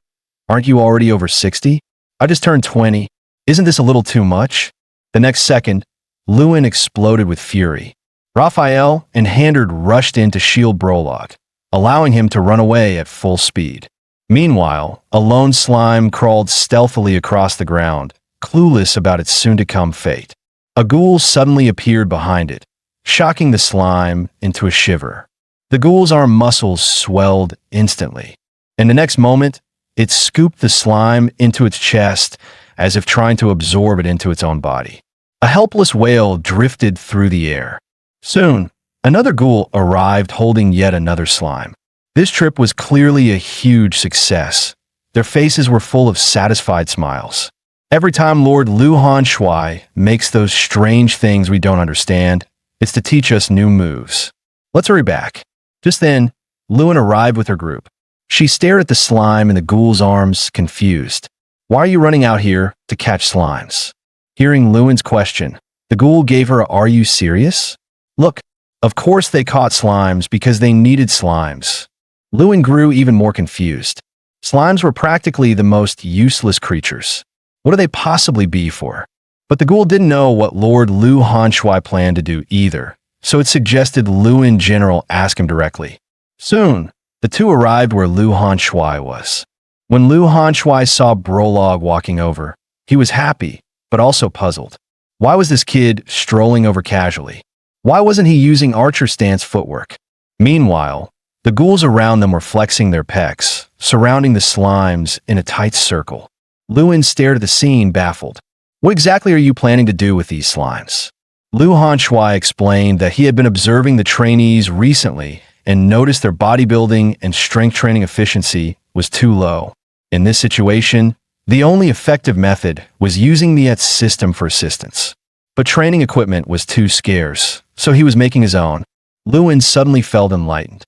aren't you already over 60? I just turned 20. Isn't this a little too much? The next second, Lewin exploded with fury. Raphael and Handard rushed in to shield Brolog, allowing him to run away at full speed. Meanwhile, a lone slime crawled stealthily across the ground, clueless about its soon-to-come fate. A ghoul suddenly appeared behind it, shocking the slime into a shiver. The ghoul's arm muscles swelled instantly, and the next moment, it scooped the slime into its chest, as if trying to absorb it into its own body. A helpless wail drifted through the air. Soon, another ghoul arrived holding yet another slime. This trip was clearly a huge success. Their faces were full of satisfied smiles. Every time Lord Luhan Shui makes those strange things we don't understand, it's to teach us new moves. Let's hurry back. Just then, Luan arrived with her group. She stared at the slime in the ghoul's arms, confused. Why are you running out here to catch slimes? Hearing Luan's question, the ghoul gave her a "Are you serious?" Look, of course they caught slimes because they needed slimes. Luan grew even more confused. Slimes were practically the most useless creatures. What do they possibly be for? But the ghoul didn't know what Lord Lu Hanshui planned to do either, so it suggested Luan General ask him directly. Soon, the two arrived where Lu Hanshui was. When Lu Hanshui saw Brolog walking over, he was happy, but also puzzled. Why was this kid strolling over casually? Why wasn't he using archer stance footwork? Meanwhile, the ghouls around them were flexing their pecs, surrounding the slimes in a tight circle. Luan stared at the scene, baffled. What exactly are you planning to do with these slimes? Lu Hanshui explained that he had been observing the trainees recently and noticed their bodybuilding and strength training efficiency was too low. In this situation, the only effective method was using the ETS system for assistance. But training equipment was too scarce, so he was making his own. Luan suddenly felt enlightened.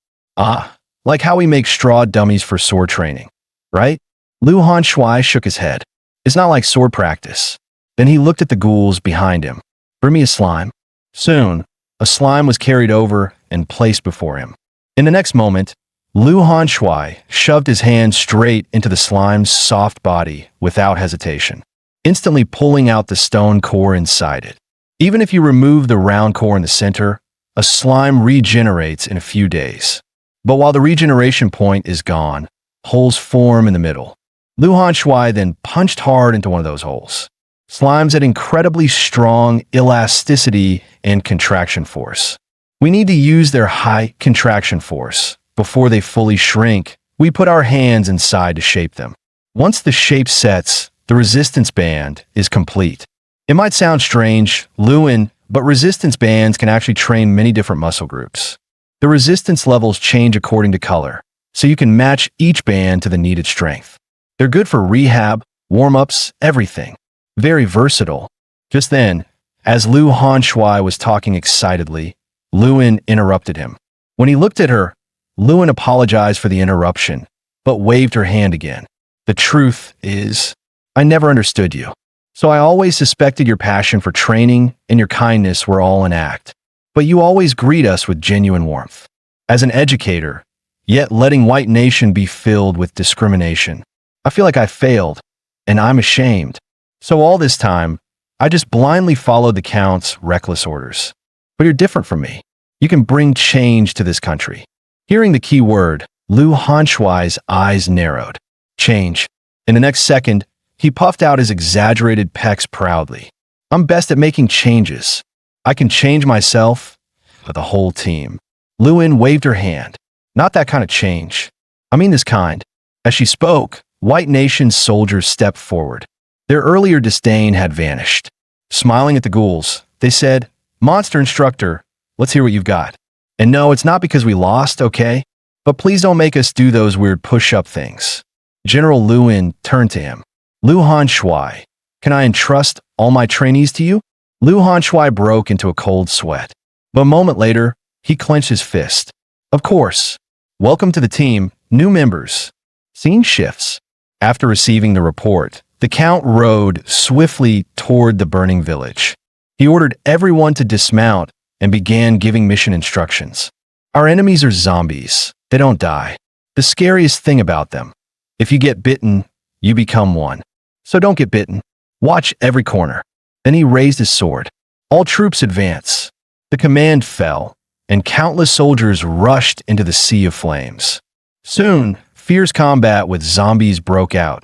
Like how we make straw dummies for sword training, right? Lu Hanshui shook his head. It's not like sword practice. Then he looked at the ghouls behind him. Bring me a slime. Soon, a slime was carried over and placed before him. In the next moment, Lu Hanshui shoved his hand straight into the slime's soft body without hesitation, instantly pulling out the stone core inside it. Even if you remove the round core in the center, a slime regenerates in a few days. But while the regeneration point is gone, holes form in the middle. Lu Hanshui then punched hard into one of those holes. Slimes had incredibly strong elasticity and contraction force. We need to use their high contraction force. Before they fully shrink, we put our hands inside to shape them. Once the shape sets, the resistance band is complete. It might sound strange, Luan, but resistance bands can actually train many different muscle groups. The resistance levels change according to color, so you can match each band to the needed strength. They're good for rehab, warm-ups, everything. Very versatile. Just then, as Lu Hanshui was talking excitedly, Luan interrupted him. When he looked at her, Luan apologized for the interruption, but waved her hand again. The truth is, I never understood you. So I always suspected your passion for training and your kindness were all an act. But you always greet us with genuine warmth. As an educator, yet letting White Nation be filled with discrimination. I feel like I failed, and I'm ashamed. So all this time, I just blindly followed the Count's reckless orders. But you're different from me. You can bring change to this country. Hearing the key word, Lu Hanshui's eyes narrowed. Change. In the next second, he puffed out his exaggerated pecs proudly. I'm best at making changes. I can change myself, but the whole team. Luan waved her hand. Not that kind of change. I mean this kind. As she spoke, White Nation's soldiers stepped forward. Their earlier disdain had vanished. Smiling at the ghouls, they said, Monster Instructor, let's hear what you've got. And no, it's not because we lost, okay? But please don't make us do those weird push-up things. General Luan turned to him. Lu Hanshui, can I entrust all my trainees to you? Lu Hanshui broke into a cold sweat. But a moment later, he clenched his fist. Of course. Welcome to the team, new members. Scene shifts. After receiving the report, the Count rode swiftly toward the burning village. He ordered everyone to dismount and began giving mission instructions. Our enemies are zombies. They don't die. The scariest thing about them, if you get bitten, you become one. So don't get bitten. Watch every corner. Then he raised his sword. All troops advance. The command fell, and countless soldiers rushed into the sea of flames. Soon, fierce combat with zombies broke out.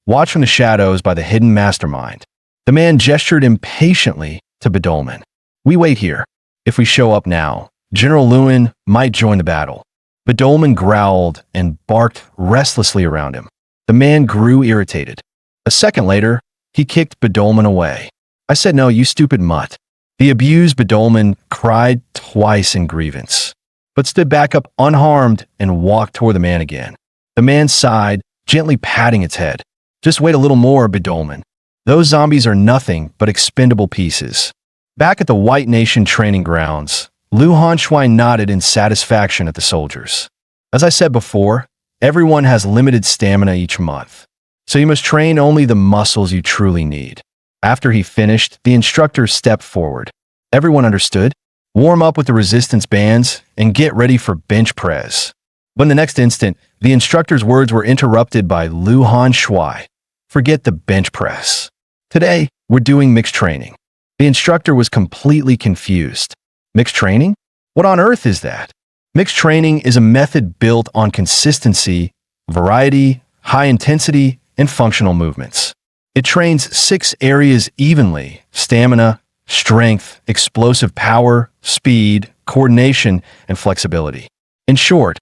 Watched from the shadows by the hidden mastermind. The man gestured impatiently to Bedolman. We wait here. If we show up now, General Luan might join the battle. Bedolman growled and barked restlessly around him. The man grew irritated. A second later, He kicked Bedolman away. I said, "No, you stupid mutt." The abused Bedolman cried twice in grievance, but stood back up unharmed and walked toward the man again. The man sighed, gently patting its head. "Just wait a little more, Bedolman. Those zombies are nothing but expendable pieces." Back at the White Nation training grounds, Lu Hanshui nodded in satisfaction at the soldiers. "As I said before, everyone has limited stamina each month, so you must train only the muscles you truly need." After he finished, the instructor stepped forward. Everyone understood. Warm up with the resistance bands and get ready for bench press. But in the next instant, the instructor's words were interrupted by Lu Hanshui. "Forget the bench press. Today, we're doing mixed training." The instructor was completely confused. Mixed training? What on earth is that? Mixed training is a method built on consistency, variety, high intensity, and functional movements. It trains 6 areas evenly: stamina, strength, explosive power, speed, coordination, and flexibility. In short,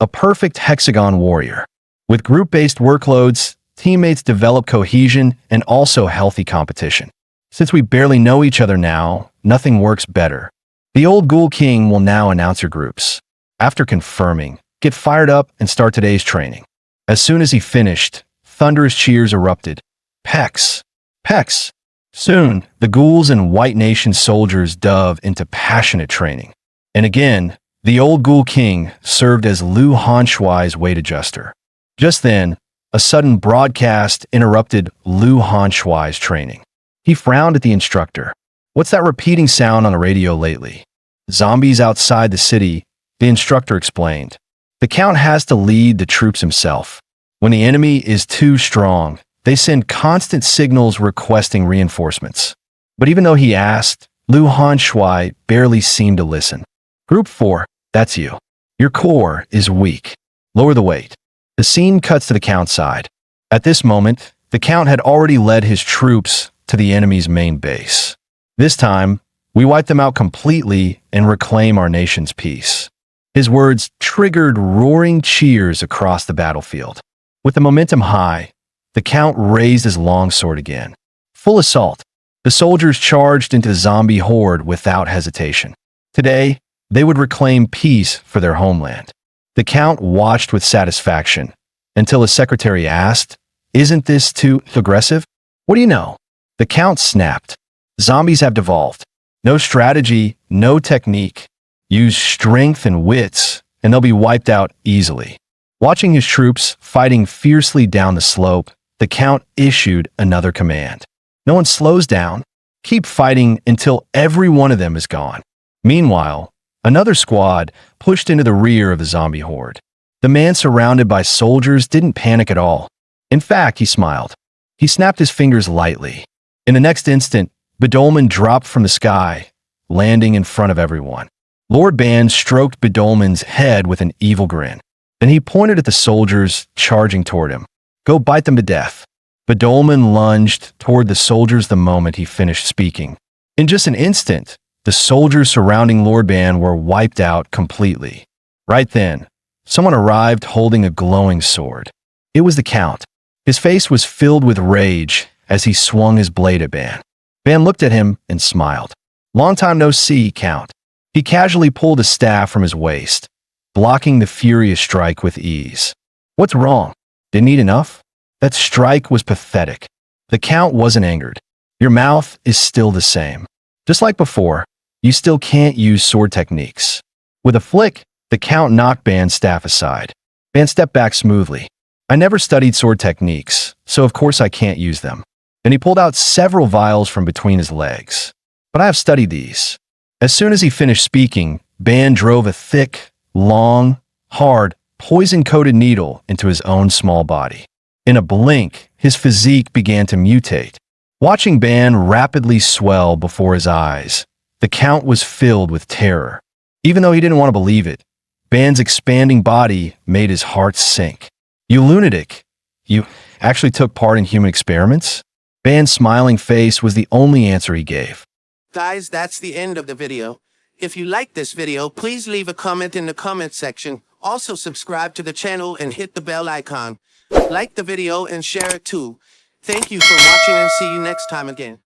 a perfect hexagon warrior. With group-based workloads, teammates develop cohesion and also healthy competition. Since we barely know each other now, nothing works better. The old Ghoul King will now announce your groups. After confirming, get fired up and start today's training. As soon as he finished, thunderous cheers erupted. Pecs. Pecs. Soon, the ghouls and White Nation soldiers dove into passionate training. And again, the old Ghoul King served as Lu Hanshui's weight adjuster. Just then, a sudden broadcast interrupted Lu Hanshui's training. He frowned at the instructor. "What's that repeating sound on the radio lately?" "Zombies outside the city," the instructor explained. "The Count has to lead the troops himself. When the enemy is too strong, they send constant signals requesting reinforcements." But even though he asked, Lu Hanshui barely seemed to listen. "Group 4, that's you. Your core is weak. Lower the weight." The scene cuts to the Count's side. At this moment, the Count had already led his troops to the enemy's main base. "This time, we wipe them out completely and reclaim our nation's peace." His words triggered roaring cheers across the battlefield. With the momentum high, the Count raised his longsword again. Full assault, the soldiers charged into the zombie horde without hesitation. Today, they would reclaim peace for their homeland. The Count watched with satisfaction until his secretary asked, "Isn't this too aggressive?" "What do you know?" The Count snapped. "Zombies have devolved. No strategy, no technique. Use strength and wits, and they'll be wiped out easily." Watching his troops fighting fiercely down the slope, the Count issued another command. "No one slows down. Keep fighting until every one of them is gone." Meanwhile, another squad pushed into the rear of the zombie horde. The man surrounded by soldiers didn't panic at all. In fact, he smiled. He snapped his fingers lightly. In the next instant, Bedolman dropped from the sky, landing in front of everyone. Lord Ban stroked Bedolman's head with an evil grin. Then he pointed at the soldiers charging toward him. "Go bite them to death." Bedolman lunged toward the soldiers the moment he finished speaking. In just an instant, the soldiers surrounding Lord Ban were wiped out completely. Right then, someone arrived holding a glowing sword. It was the Count. His face was filled with rage as he swung his blade at Ban. Ban looked at him and smiled. "Long time no see, Count." He casually pulled a staff from his waist, blocking the furious strike with ease. "What's wrong? Didn't eat enough?" That strike was pathetic. The Count wasn't angered. "Your mouth is still the same. Just like before, you still can't use sword techniques." With a flick, the Count knocked Ban's staff aside. Ban stepped back smoothly. "I never studied sword techniques, so of course I can't use them." Then he pulled out several vials from between his legs. "But I have studied these." As soon as he finished speaking, Ban drove a thick, long, hard, poison-coated needle into his own small body. In a blink, his physique began to mutate. Watching Ban rapidly swell before his eyes, the Count was filled with terror. Even though he didn't want to believe it, Ban's expanding body made his heart sink. "You lunatic! You actually took part in human experiments?" Ban's smiling face was the only answer he gave. Guys, that's the end of the video. If you liked this video, please leave a comment in the comment section. Also subscribe to the channel and hit the bell icon. Like the video and share it too. Thank you for watching and see you next time again.